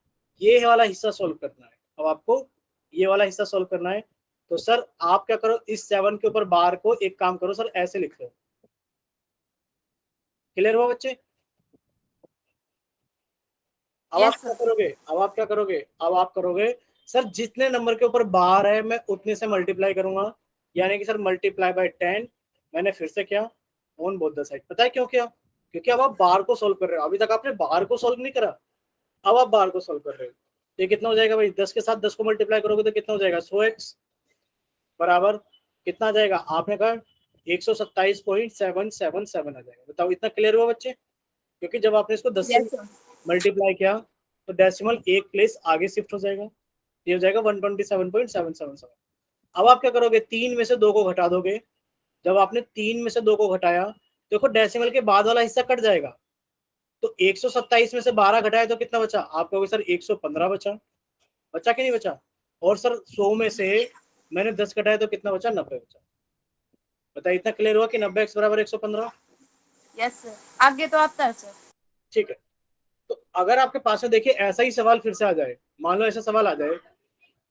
ये वाला हिस्सा सोल्व करना है, अब आपको ये वाला हिस्सा सोल्व करना है। तो सर आप क्या करो, इस 7 के ऊपर बार को एक काम करो सर, ऐसे लिख लो। क्लियर हुआ बच्चे? अब आप Yes, क्या sir. करोगे, अब आप क्या करोगे, अब आप करोगे सर जितने नंबर के ऊपर बार है मैं उतने से मल्टीप्लाई करूंगा, यानी कि सर मल्टीप्लाई बाय 10। मैंने फिर से किया ऑन बोथ द साइड। पता है क्यों किया? क्योंकि अब आप बार को सोल्व कर रहे हो, अभी तक आपने बार को सोल्व नहीं करा, अब आप बार को सोल्व कर रहे हो। ये कितना हो जाएगा भाई, 10 के साथ 10 को मल्टीप्लाई करोगे तो कितना हो जाएगा, 100x बराबर कितना आ जाएगा, आपने कहा 127.777 आ जाएगा। बताओ इतना क्लियर हुआ बच्चे? क्योंकि जब आपने इसको 10 से Yes, sir. मल्टीप्लाई किया तो डेसिमल एक प्लेस आगे शिफ्ट हो जाएगा, ये हो जाएगा 127.777। अब आप क्या करोगे, 3 में से 2 को घटा दोगे। जब आपने 3 में से 2 को घटाया, देखो डेसिमल के बाद वाला हिस्सा कट जाएगा, तो 127 में से 12 घटाए तो कितना बचा, आप कहोगे सर 115 बचा। बचा कि नहीं बचा? और सर 100 में से मैंने 10 घटाए तो कितना बचा, 90 बचा। बताइए इतना क्लियर हुआ कि 90x बराबर 115? Yes, sir. आगे तो आता है सर। ठीक है, तो अगर आपके पास में देखिए ऐसा ही सवाल फिर से आ जाए, मान लो ऐसा सवाल आ जाए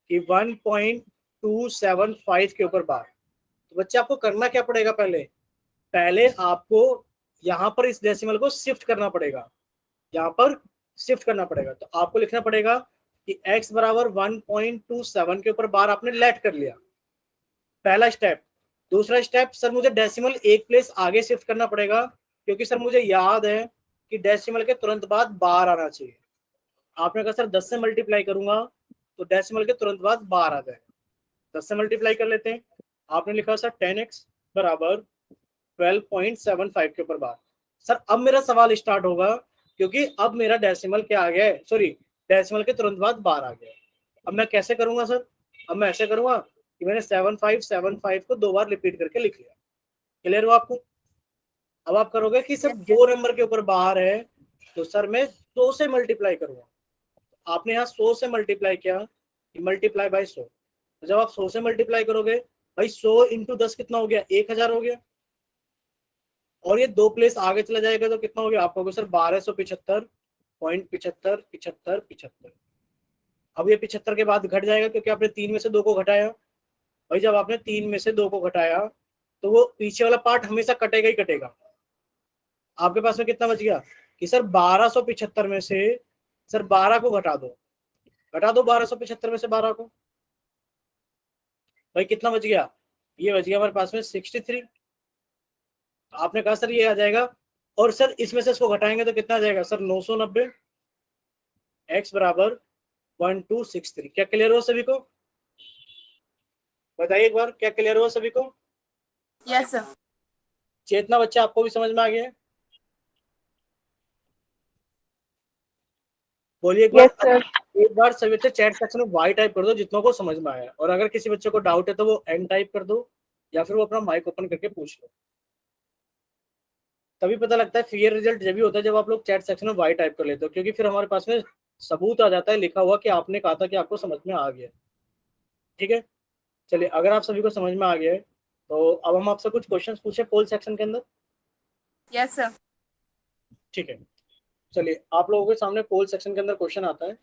कि 1.275 के ऊपर बार, तो बच्चे आपको करना क्या पड़ेगा, पहले आपको यहाँ पर इस डेसिमल को शिफ्ट करना पड़ेगा, यहाँ पर शिफ्ट करना पड़ेगा। तो आपको लिखना पड़ेगा कि x बराबर 1.27 के ऊपर बार आपने लेट कर लिया, पहला स्टेप। दूसरा स्टेप, सर मुझे डेसिमल एक प्लेस आगे शिफ्ट करना पड़ेगा, क्योंकि सर मुझे याद है कि डेसिमल के तुरंत बाद बार आना चाहिए। आपने कहा सर 10 से मल्टीप्लाई करूंगा तो डेसिमल के तुरंत बाद बार आ जाएगा। 10 से मल्टीप्लाई कर लेते हैं। आपने लिखा सर 10x बराबर 12.75 के ऊपर बार। सर अब मेरा सवाल स्टार्ट होगा, क्योंकि अब मेरा डेसिमल क्या आ गया है, सॉरी डेसिमल के तुरंत बाद बार आ गया। अब मैं कैसे करूंगा सर, अब मैं ऐसे करूंगा कि मैंने 7575 को 2 बार रिपीट करके लिख लिया। क्लियर हुआ आपको? अब आप करोगे कि सर 2 नंबर के ऊपर बाहर है, तो सर मैं 100 से मल्टीप्लाई करूंगा। आपने यहाँ 100 से मल्टीप्लाई किया, मल्टीप्लाई बाय 100। तो जब आप 100 से मल्टीप्लाई करोगे भाई, 100 इंटू 10 कितना हो गया, 1000 हो गया। और ये 2 प्लेस आगे चला जाएगा तो कितना हो गया, आप कहोगे सर 1275.75 अब ये 75 के बाद घट जाएगा, क्योंकि आपने 3 में से 2 को घटाया। भाई जब आपने 3 में से 2 को घटाया तो वो पीछे वाला पार्ट हमेशा कटेगा ही कटेगा। आपके पास में कितना बच गया कि सर 1275 में से सर 12 को घटा दो, 1275 में से 12 को। भाई कितना बच गया, ये बच गया हमारे पास में 63। आपने कहा सर ये आ जाएगा, और सर इसमें से इसको घटाएंगे तो कितना आ जाएगा सर 990। x बराबर 1263। क्या क्लियर हो सभी को? बताइए एक बार, क्या क्लियर हो सभी को? Yes sir. चेतना बच्चा, आपको भी समझ में आ गया है? बोलिए एक बार। Yes sir. एक बार सभी बच्चे चैट सेक्शन में वाई टाइप कर दो जितनों को समझ में आया, और अगर किसी बच्चे को डाउट है तो वो एन टाइप कर दो, या फिर वो अपना माइक ओपन करके पूछ लो। तभी पता लगता है, फेयर रिजल्ट जब भी होता है जब आप लोग चैट सेक्शन में वाई टाइप कर लेते हो, क्योंकि फिर हमारे पास में सबूत आ जाता है लिखा हुआ कि आपने कहा था कि आपको समझ में आ गया। ठीक है, चलिए अगर आप सभी को समझ में आ गया है तो अब हम आपसे कुछ क्वेश्चंस पूछे पोल सेक्शन के अंदर। Yes sir. ठीक है, चलिए आप लोगों के सामने पोल सेक्शन के अंदर क्वेश्चन आता है।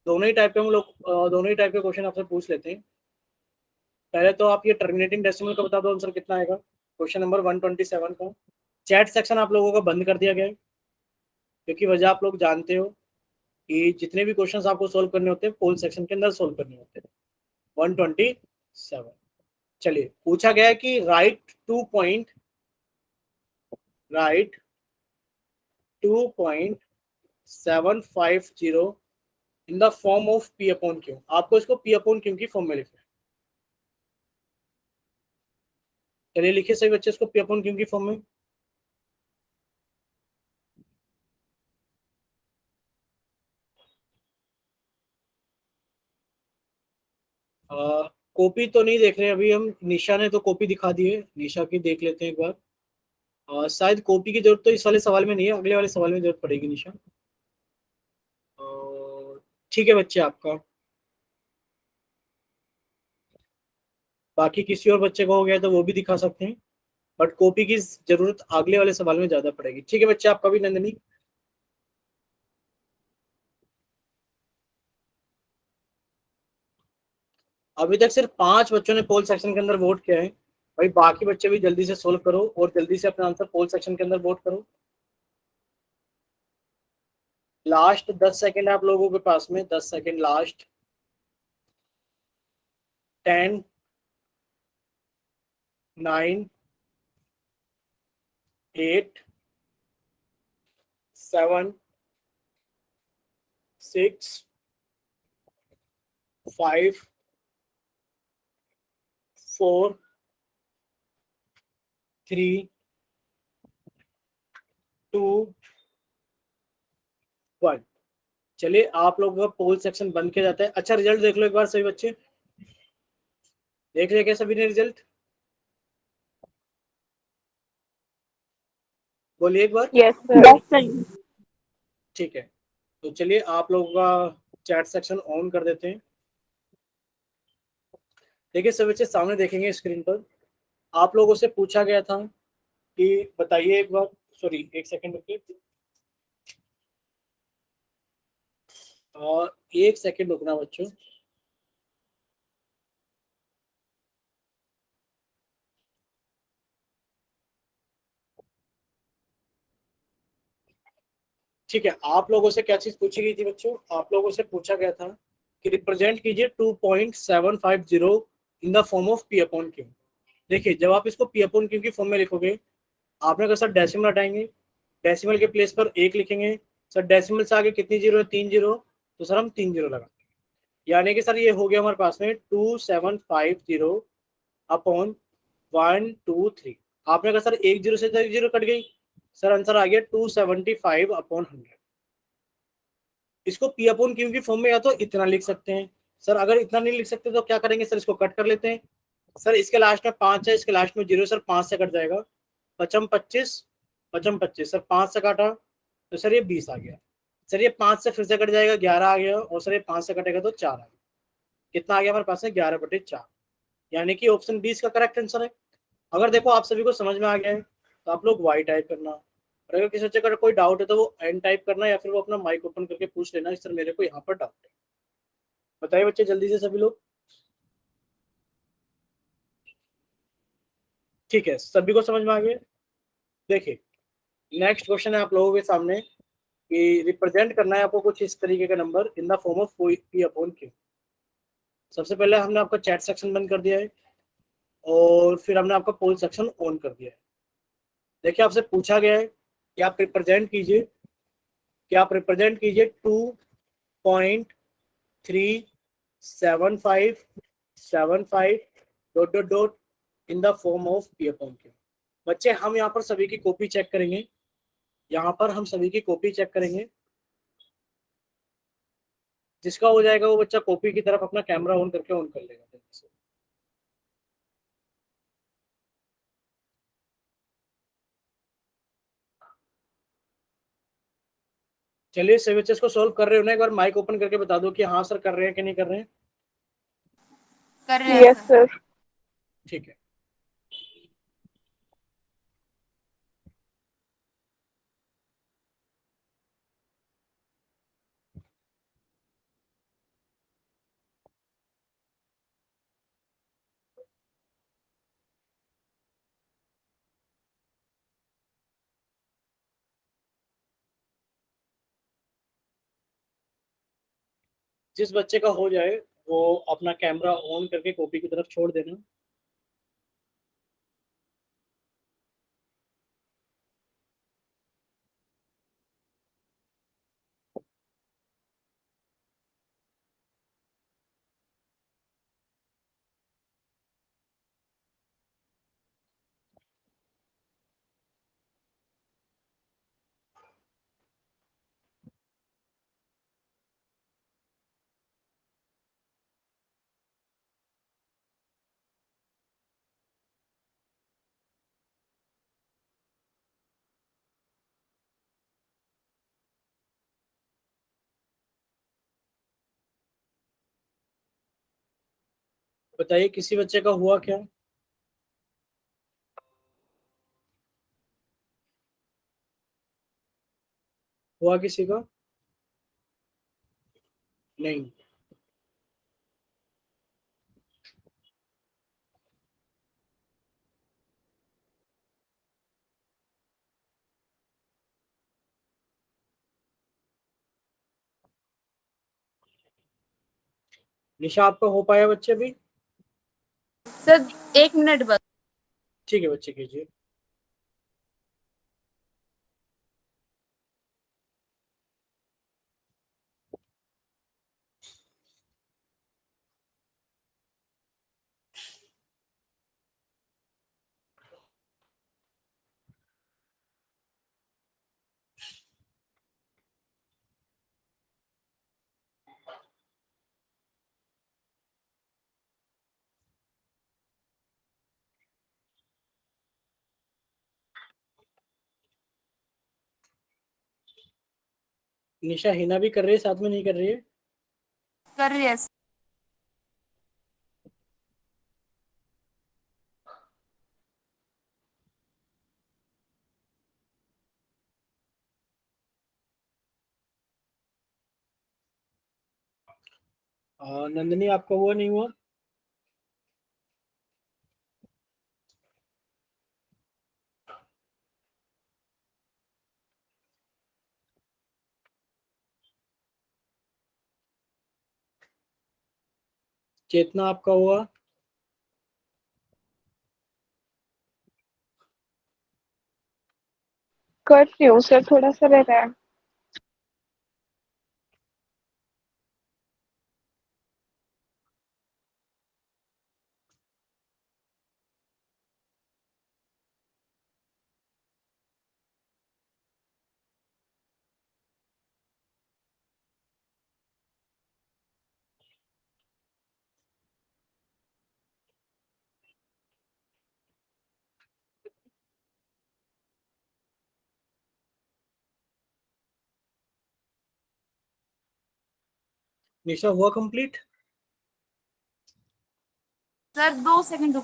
दोनों ही टाइप के हम लोग दोनों ही टाइप के क्वेश्चन आपसे पूछ लेते हैं। पहले तो आप ये टर्मिनेटिंग डेसिमल का बता दो आंसर कितना आएगा क्वेश्चन नंबर 127 का। चैट सेक्शन आप लोगों का बंद कर दिया गया है, क्योंकि वजह आप लोग जानते हो कि जितने भी क्वेश्चंस आपको सोल्व करने होते हैं पोल सेक्शन के अंदर सोल्व करने होते हैं। 127, चलिए पूछा गया है कि right 2.750 in the form of P upon Q। आपको इसको P अपॉन Q की फॉर्म में लिखना है। चलिए लिखिए सभी बच्चे इसको P अपॉन Q की फॉर्म में। कॉपी तो नहीं देख रहे अभी हम, निशा ने तो कॉपी दिखा दी है, निशा की देख लेते हैं एक बार। शायद कॉपी की जरूरत तो इस वाले सवाल में नहीं है, अगले वाले सवाल में जरूरत पड़ेगी निशा। ठीक है बच्चे आपका, बाकी किसी और बच्चे को हो गया तो वो भी दिखा सकते हैं, बट कॉपी की जरूरत अगले वाले सवाल में ज्यादा पड़ेगी। ठीक है बच्चे आपका भी, नंदनी। अभी तक सिर्फ 5 बच्चों ने पोल सेक्शन के अंदर वोट किया है भाई, बाकी बच्चे भी जल्दी से सोल्व करो और जल्दी से अपना आंसर पोल सेक्शन के अंदर वोट करो। लास्ट 10 सेकंड आप लोगों के पास में, 10 सेकंड लास्ट। 10, 9, 8, 7, 6, 5, 4, 3, 2, 1। चलिए आप लोगों का पोल सेक्शन बंद किया जाता है। अच्छा रिजल्ट देख लो एक बार सभी बच्चे, देख लिया क्या सभी ने रिजल्ट? बोलिए एक बार। Yes sir. ठीक है, तो चलिए आप लोगों का चैट सेक्शन ऑन कर देते हैं। देखिए सभी बच्चे सामने देखेंगे स्क्रीन पर, आप लोगों से पूछा गया था कि बताइए एक बार, सॉरी एक सेकंड रुकिए, और एक सेकंड रुकना बच्चों। ठीक है, आप लोगों से क्या चीज पूछी गई थी बच्चों? आप लोगों से पूछा गया था कि रिप्रेजेंट कीजिए 2.750 इन the form of P upon Q। देखिए जब आप इसको P अपॉन Q की फॉर्म में लिखोगे, आपने कहा सर डेसिमल हटाएंगे, डेसिमल के प्लेस पर 1 लिखेंगे। सर डेसिमल से आगे कितनी जीरो है? 3 जीरो, तो सर हम 3 जीरो लगाएंगे, यानी कि सर ये हो गया हमारे पास में 2750 अपॉन 123। आपने कहा सर 1 जीरो से तो 1 जीरो कट गई, सर आंसर आ गया 275 अपॉन 100। इसको P अपॉन Q की फॉर्म में या तो इतना लिख सकते हैं, सर अगर इतना नहीं लिख सकते तो क्या करेंगे सर, इसको कट कर लेते हैं। सर इसके लास्ट में 5 है, इसके लास्ट में 0, सर 5 से कट जाएगा, 55 25, 55 25, सर 5 से काटा तो सर ये 20 आ गया। सर ये 5 से फिर से कट जाएगा, 11 आ गया, और सर ये 5 से कटेगा तो 4 आ गया। कितना आ गया हमारे पास में? 11/4, यानी कि ऑप्शन 20 का करेक्ट आंसर है। अगर देखो आप सभी को समझ में आ गया है तो आप लोग वाई टाइप करना, और अगर किसी बच्चे का कोई डाउट है तो वो एन टाइप करना, या फिर वो अपना माइक ओपन करके पूछ लेना सर मेरे को यहाँ पर डाउट है। बताइए बच्चे जल्दी से सभी लोग। ठीक है, सभी को समझ में आ गया। देखिए नेक्स्ट क्वेश्चन है आप लोगों के सामने कि रिप्रेजेंट करना है आपको कुछ इस तरीके का number in the form of P upon Q। सबसे पहले हमने आपका चैट सेक्शन बंद कर दिया है, और फिर हमने आपका पोल सेक्शन ऑन कर दिया है। देखिए आपसे पूछा गया है कि आप रिप्रेजेंट कीजिए 2 1.37575 ... इन the form of P upon Q। बच्चे हम यहाँ पर सभी की कॉपी चेक करेंगे, यहाँ पर हम सभी की कॉपी चेक करेंगे। जिसका हो जाएगा वो बच्चा कॉपी की तरफ अपना कैमरा ऑन करके ऑन कर लेगा। चलिए सभी बच्चे इसको सॉल्व कर रहे हो ना, एक बार माइक ओपन करके बता दो कि हाँ सर कर रहे हैं कि नहीं कर रहे हैं। कर रहे हैं यस सर। ठीक है। जिस बच्चे का हो जाए वो अपना कैमरा ऑन करके कॉपी की तरफ छोड़ देना। बताइए किसी बच्चे का हुआ क्या? हुआ किसी का? नहीं। निशा आपका हो पाया बच्चे भी? सर 1 मिनट बस। ठीक है बच्चे कीजिए। निशा हिना भी कर रही है, साथ में नहीं कर रही है? कर रहे हैं। नंदनी आपका हुआ नहीं हुआ? चेतना आपका हुआ? कर रही हूँ सर, थोड़ा सा रह रहा है। निशा हुआ कंप्लीट? Sir 2 second.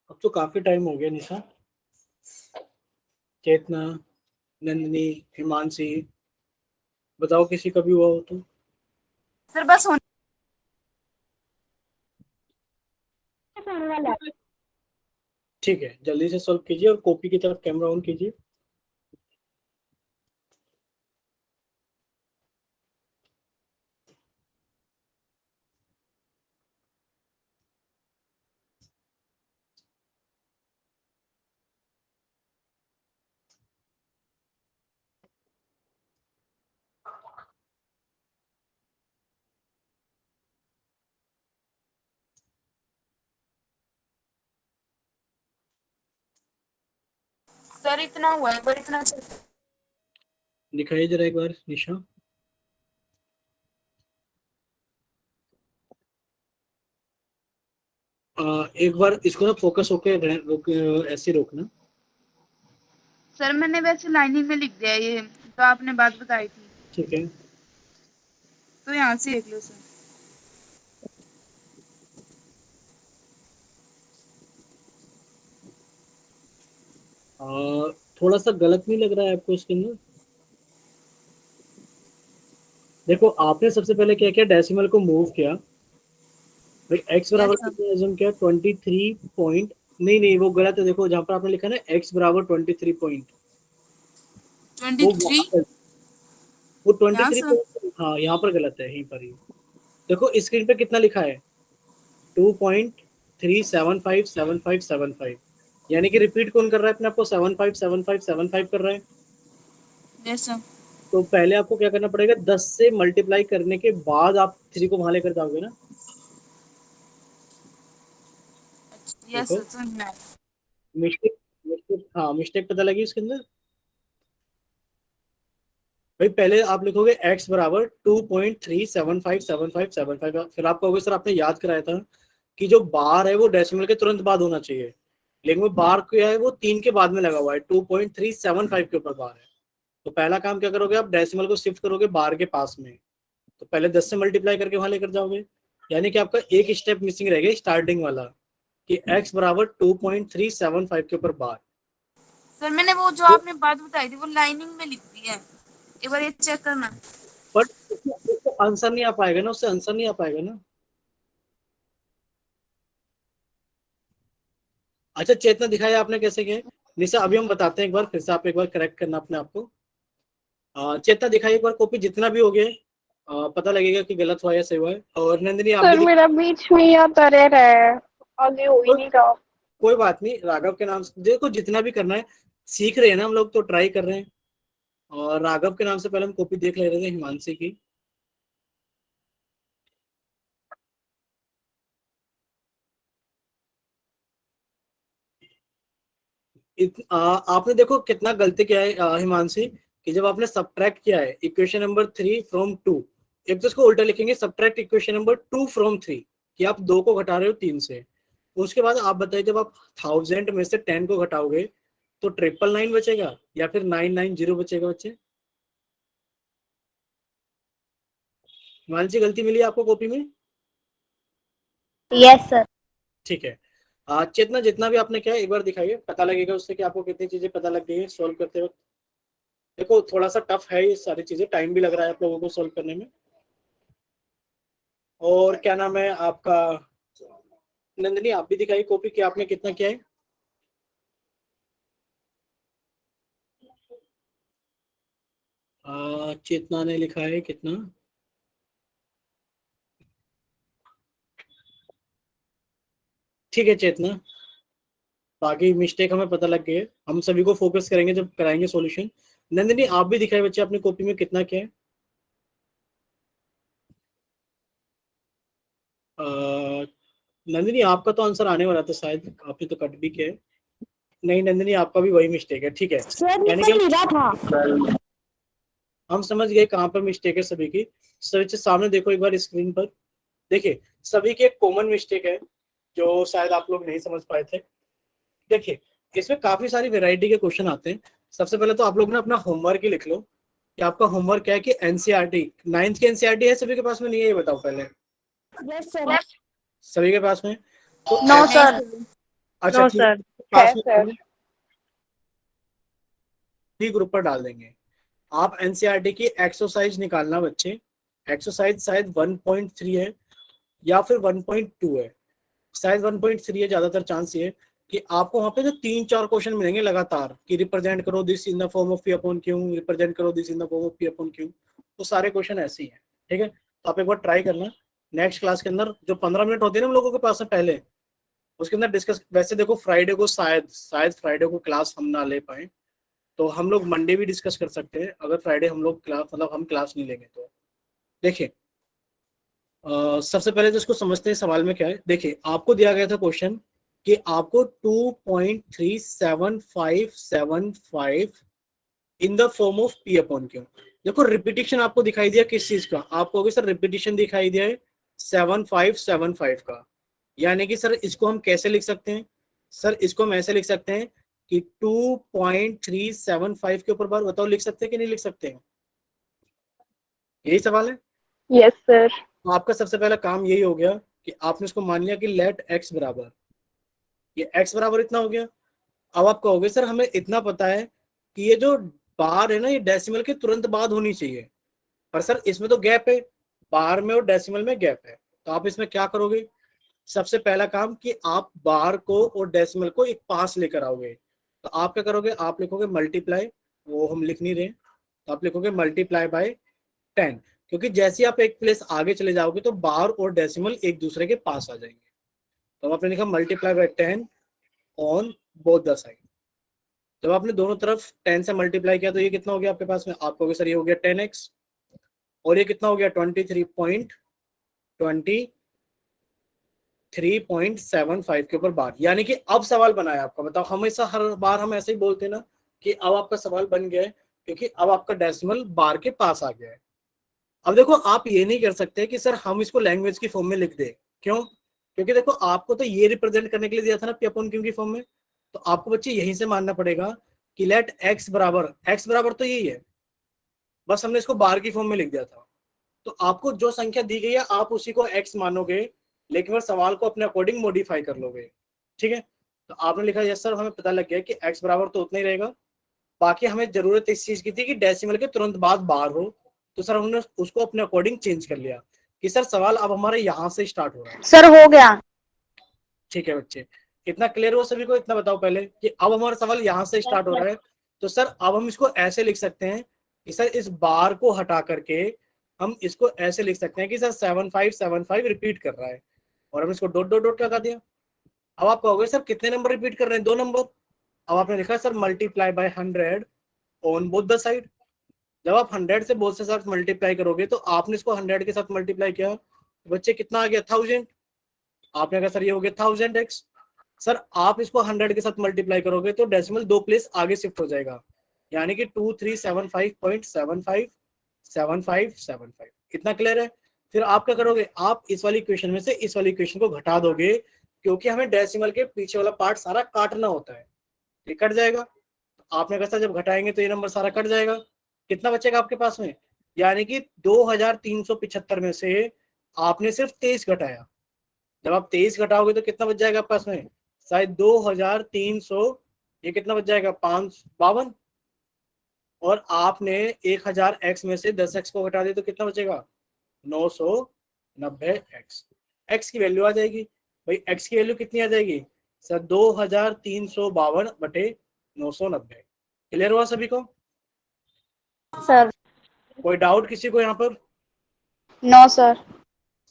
अब तो काफी टाइम हो गया निशा। चेतना, नंदनी, हिमांशी, बताओ किसी का भी हुआ हो तो। सर बस होने ठीक है, जल्दी से सॉल्व कीजिए और कॉपी की तरफ कैमरा ऑन कीजिए। सर इतना हुआ है पर इतना दिखाइए जरा एक बार निशा। एक बार इसको ना फोकस होके ऐसे रोकना। सर मैंने वैसे लाइनिंग में लिख दिया ये तो आपने बात बताई थी, ठीक है, तो यहाँ से देख लो सर। थोड़ा सा गलत नहीं लग रहा है आपको इसके अंदर? देखो आपने सबसे पहले क्या किया, डेसिमल को मूव किया भाई। एक्स यस बराबर सर। कितना एज्यूम किया, 23 पॉइंट। नहीं नहीं वो गलत है, देखो जहां पर आपने लिखा ना एक्स बराबर 23 पॉइंट, वो 23 वहां पर वो यहाँ 23 से। पॉइंट, हाँ यहाँ पर गलत है, यहीं पर ही। देखो स्क्रीन पे कितना लिखा है, 2.3757575, यानी कि रिपीट कौन कर रहा है अपने आपको, 757575 कर रहा है। Yes sir. तो पहले आपको क्या करना पड़ेगा, 10 से मल्टीप्लाई करने के बाद आप 3 को वहां लेकर जाओगे ना। यस देखो सर समझ में आया। मिस्टेक, हाँ मिस्टेक पता लगी इसके अंदर। भाई पहले आप लिखोगे x बराबर 2.3757575, फिर आप कहोगे सर आपने याद कराया था कि जो बार है वो डेसिमल के तुरंत बाद होना चाहिए, लेकिन वो बार क्या है, वो 3 के बाद में लगा हुआ है, 2.375 के ऊपर बार है। तो पहला काम क्या करोगे, आप डेसिमल को शिफ्ट करोगे बार के पास में, तो पहले 10 से मल्टीप्लाई करके वहां लेकर जाओगे, यानी कि आपका एक स्टेप मिसिंग रहेगा स्टार्टिंग वाला, कि x बराबर 2.375 के ऊपर बार। सर मैंने वो जो तो आपने बात बताई थी वो लाइनिंग में लिख दी है, एक बार ये चेक करना। बट उससे आंसर नहीं आ पाएगा ना, उससे आंसर नहीं आ पाएगा ना। अच्छा चेतना दिखाया आपने कैसे किया है? निशा अभी हम बताते हैं, एक बार फिर से आप एक बार करेक्ट करना अपने आप को। चेतना दिखाइए एक बार कॉपी, जितना भी हो गया पता लगेगा कि गलत हुआ या सही हुआ है। और नंदिनी आप भी सर मेरा बीच में या तरे रहा है, आगे हो ही कोई नहीं रहा। कोई बात नहीं, राघव के नाम से देखो, जितना भी करना है सीख रहे हैं ना हम लोग, तो ट्राई कर रहे हैं। और राघव के नाम से पहले हम कॉपी देख ले रहे थे हिमांशी की। आपने देखो कितना गलती किया है हिमांशी, कि जब आपने सब्ट्रैक्ट किया है इक्वेशन नंबर 3 फ्रॉम 2, एक तो इसको उल्टा लिखेंगे, सब्ट्रैक्ट इक्वेशन नंबर 2 फ्रॉम 3, कि आप 2 को घटा रहे हो 3 से। उसके बाद आप बताइए, जब आप 1000 में से 10 को घटाओगे तो 999 बचेगा या फिर 990 बचेगा बच्चे? हिमांशी गलती मिली आपको कॉपी में? Yes, sir. ठीक है, चेतना जितना भी आपने किया है एक बार दिखाइए, पता लगेगा उससे कि आपको कितनी चीजें पता लग गई है सॉल्व करते वक्त। देखो थोड़ा सा टफ है ये सारी चीजें, टाइम भी लग रहा है आप लोगों को सॉल्व करने में। और क्या नाम है आपका, नंदिनी आप भी दिखाइए कॉपी कि आपने कितना किया है। चेतना ने लिखा है कितना, ठीक है चेतना, बाकी मिस्टेक हमें पता लग गई है, हम सभी को फोकस करेंगे जब कराएंगे सॉल्यूशन। नंदिनी आप भी दिखाए बच्चे अपनी कॉपी में कितना किया है। अ, नंदिनी आपका तो आंसर आने वाला था शायद, आपने तो कट भी किया है। नहीं नंदिनी आपका भी वही मिस्टेक है, ठीक है, सर यानी कि निकल नहीं रहा था। हम समझ गए कहाँ पर मिस्टेक है सभी की। सभी से सामने देखो एक बार स्क्रीन पर, देखिए सभी की एक कॉमन मिस्टेक है जो शायद आप लोग नहीं समझ पाए थे। देखिए इसमें काफी सारी वैरायटी के क्वेश्चन आते हैं। सबसे पहले तो आप लोग ना अपना होमवर्क ही लिख लो, कि आपका होमवर्क क्या है, कि एनसीईआरटी 9th की एनसीईआरटी है सभी के पास में, नहीं है ये बताओ पहले। Yes, sir. सभी के पास में, तो No, नहीं sir. सर। अच्छा No, ठीक sir. है, है पास सर। में ग्रुप पर डाल देंगे। आप एनसीईआरटी की एक्सरसाइज निकालना बच्चे, एक्सरसाइज शायद 1.3 है या फिर 1.2 है, शायद 1.3 है, ज्यादातर चांस ये है कि आपको वहां पे जो 3-4 क्वेश्चन मिलेंगे लगातार कि रिप्रेजेंट करो this in the form of P upon Q, represent करो this in the form of P upon Q, तो सारे क्वेश्चन ऐसे ही हैं। ठीक है, तो आप एक बार ट्राई करना नेक्स्ट क्लास के अंदर, जो 15 मिनट होते हैं ना हम लोगों के पास में पहले, उसके अंदर डिस्कस। वैसे देखो फ्राइडे को शायद फ्राइडे को क्लास हम ना ले पाए, तो हम लोग मंडे भी डिस्कस कर सकते हैं, अगर फ्राइडे हम लोग क्लास मतलब हम क्लास नहीं लेंगे तो। देखिए सबसे पहले तो इसको समझते हैं सवाल में क्या है। देखिए आपको दिया गया था क्वेश्चन कि आपको 2.37575 इन the form of P upon Q. देखो रिपीटिशन आपको दिखाई दिया किस चीज का, आपको सर रिपीटिशन दिखाई दिया है 7575 का, यानी कि सर इसको हम कैसे लिख सकते हैं, सर इसको हम ऐसे लिख सकते हैं कि 2.375 के ऊपर बार बताओ लिख सकते हैं कि नहीं लिख सकते हैं, यही सवाल है। Yes, sir. तो आपका सबसे पहला काम यही हो गया कि आपने इसको मान लिया कि लेट एक्स बराबर, ये एक्स बराबर इतना हो गया। अब आप कहोगे सर हमें इतना पता है कि ये जो बार है ना ये डेसिमल के तुरंत बाद होनी चाहिए, पर सर इसमें तो गैप है, बार में और डेसिमल में गैप है, तो आप इसमें क्या करोगे, सबसे पहला काम कि आप बार को और डेसिमल को एक पास लेकर आओगे। तो आप क्या करोगे, आप लिखोगे मल्टीप्लाई, वो हम लिख नहीं रहे, तो आप लिखोगे मल्टीप्लाई बाय 10, क्योंकि जैसे आप एक प्लेस आगे चले जाओगे तो बार और डेसिमल एक दूसरे के पास आ जाएंगे। तो आपने लिखा multiply by 10 on both the side. जब आपने दोनों तरफ 10 से मल्टीप्लाई किया तो ये कितना हो गया आपके पास में, आपको सर ये हो गया 10x, और ये कितना हो गया 23.75 के ऊपर बार, यानी कि अब सवाल बना है आपका। बताओ हमेशा हर बार हम ऐसे ही बोलते हैं ना कि अब आपका सवाल बन गया है, क्योंकि अब आपका डेसिमल बार के पास आ गया है। अब देखो आप ये नहीं कर सकते कि सर हम इसको लैंग्वेज की फॉर्म में लिख दे, क्यों, क्योंकि देखो आपको तो ये रिप्रेजेंट करने के लिए दिया था ना पी अपॉन क्यू की फॉर्म में, तो आपको बच्चे यहीं से मानना पड़ेगा कि लेट एक्स बराबर तो यही है, बस हमने इसको बार की फॉर्म में लिख दिया था। तो आपको जो संख्या दी गई है आप उसी को एक्स मानोगे, लेकिन फिर सवाल को अपने अकॉर्डिंग मॉडिफाई कर लोगे। ठीक है, तो आपने लिखा यस सर हमें पता लग गया कि एक्स बराबर तो उतना ही रहेगा, बाकी हमें जरूरत इस चीज की थी कि डेसिमल के तुरंत बाद बार हो, तो सर हमने उसको अपने अकॉर्डिंग चेंज कर लिया कि सर सवाल अब हमारे यहाँ से स्टार्ट हो रहा है। सर हो गया। ठीक है बच्चे, इतना क्लियर हो सभी को, इतना बताओ पहले कि अब हमारा सवाल यहाँ से स्टार्ट हो रहा है। तो सर अब हम इसको ऐसे लिख सकते हैं कि सर इस बार को हटा करके हम इसको ऐसे लिख सकते हैं कि सर 7575 रिपीट कर रहा है, और हम इसको डॉट डॉट डॉट लगा दिया। अब आप कहोगे सर कितने नंबर रिपीट कर रहे हैं, 2 नंबर। अब आपने लिखा sir multiply by 100 on both the side. जब आप 100 से बोथ से साथ मल्टीप्लाई करोगे तो आपने इसको 100 के साथ मल्टीप्लाई किया, तो बच्चे कितना आ गया 1000। आपने कहा सर ये हो गया 1000x। सर आप इसको 100 के साथ मल्टीप्लाई करोगे तो डेसिमल 2 प्लेस आगे शिफ्ट हो जाएगा, यानी कि 2375.757575। इतना क्लियर है। फिर आप क्या करोगे, आप इस वाली इक्वेशन में से इस वाली इक्वेशन को घटा दोगे, क्योंकि हमें डेसिमल के पीछे वाला पार्ट सारा काटना होता है, ये कट जाएगा। आपने कहा जब घटाएंगे तो ये नंबर सारा कट जाएगा, कितना बचेगा आपके पास में, यानी कि 2375 में से आपने सिर्फ 23 घटाया। जब आप 23 घटाओगे तो कितना बच जाएगा आपके पास में, शायद 2300, ये कितना बच जाएगा 552, और आपने 1000x में से 10x को घटा दिया तो कितना बचेगा 990x। x की वैल्यू आ जाएगी भाई, x की वैल्यू कितनी आ जाएगी सर 2352/990। क्लियर हुआ सभी को, सर कोई डाउट किसी को यहाँ पर, नो सर।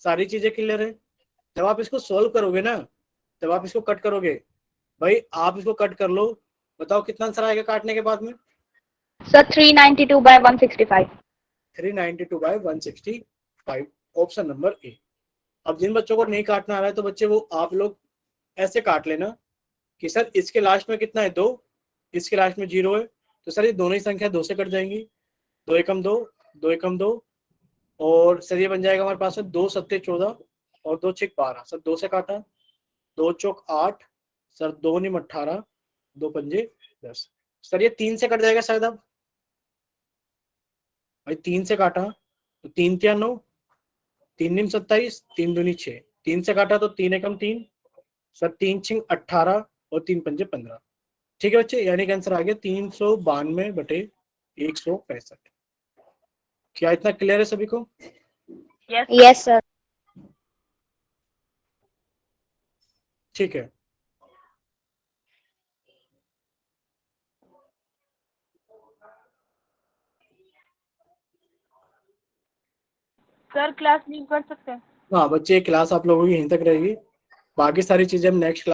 सारी चीजें क्लियर है। जब आप इसको सोल्व करोगे ना, जब आप इसको कट करोगे, भाई आप इसको कट कर लो, बताओ कितना आंसर आएगा काटने के बाद में, सर 392/165। 392/165, option number A. अब जिन बच्चों को नहीं काटना आ रहा है तो बच्चे वो आप लोग ऐसे काट लेना कि सर इसके लास्ट में कितना है 2, इसके लास्ट में 0 है, तो सर ये दोनों ही संख्या 2 से कट जाएंगी, 2 एकम 2, 2 एकम 2, और सर ये बन जाएगा हमारे पास में 2 सत्ते 14 और 2 छिक 12। सर 2 से काटा, 2 चौक 8, सर 2 निम 18, 2 पंजे 10। सर ये 3 से कट जाएगा शायद। अब भाई 3 से काटा तो 3 तिया 9, 3 निम 27, 3 दूनी 6, 3 से काटा तो 3 एकम 3, सर 3 छिंग 18 और 3 पंजे 15। ठीक है बच्चे, यानी कि आंसर आ गया 392/165। क्या इतना क्लियर है सभी को? Yes, sir. ठीक है। सर क्लास लीव कर सकते हैं? हाँ बच्चे, क्लास आप लोगों की यहीं तक रहेगी, बाकी सारी चीजें हम नेक्स्ट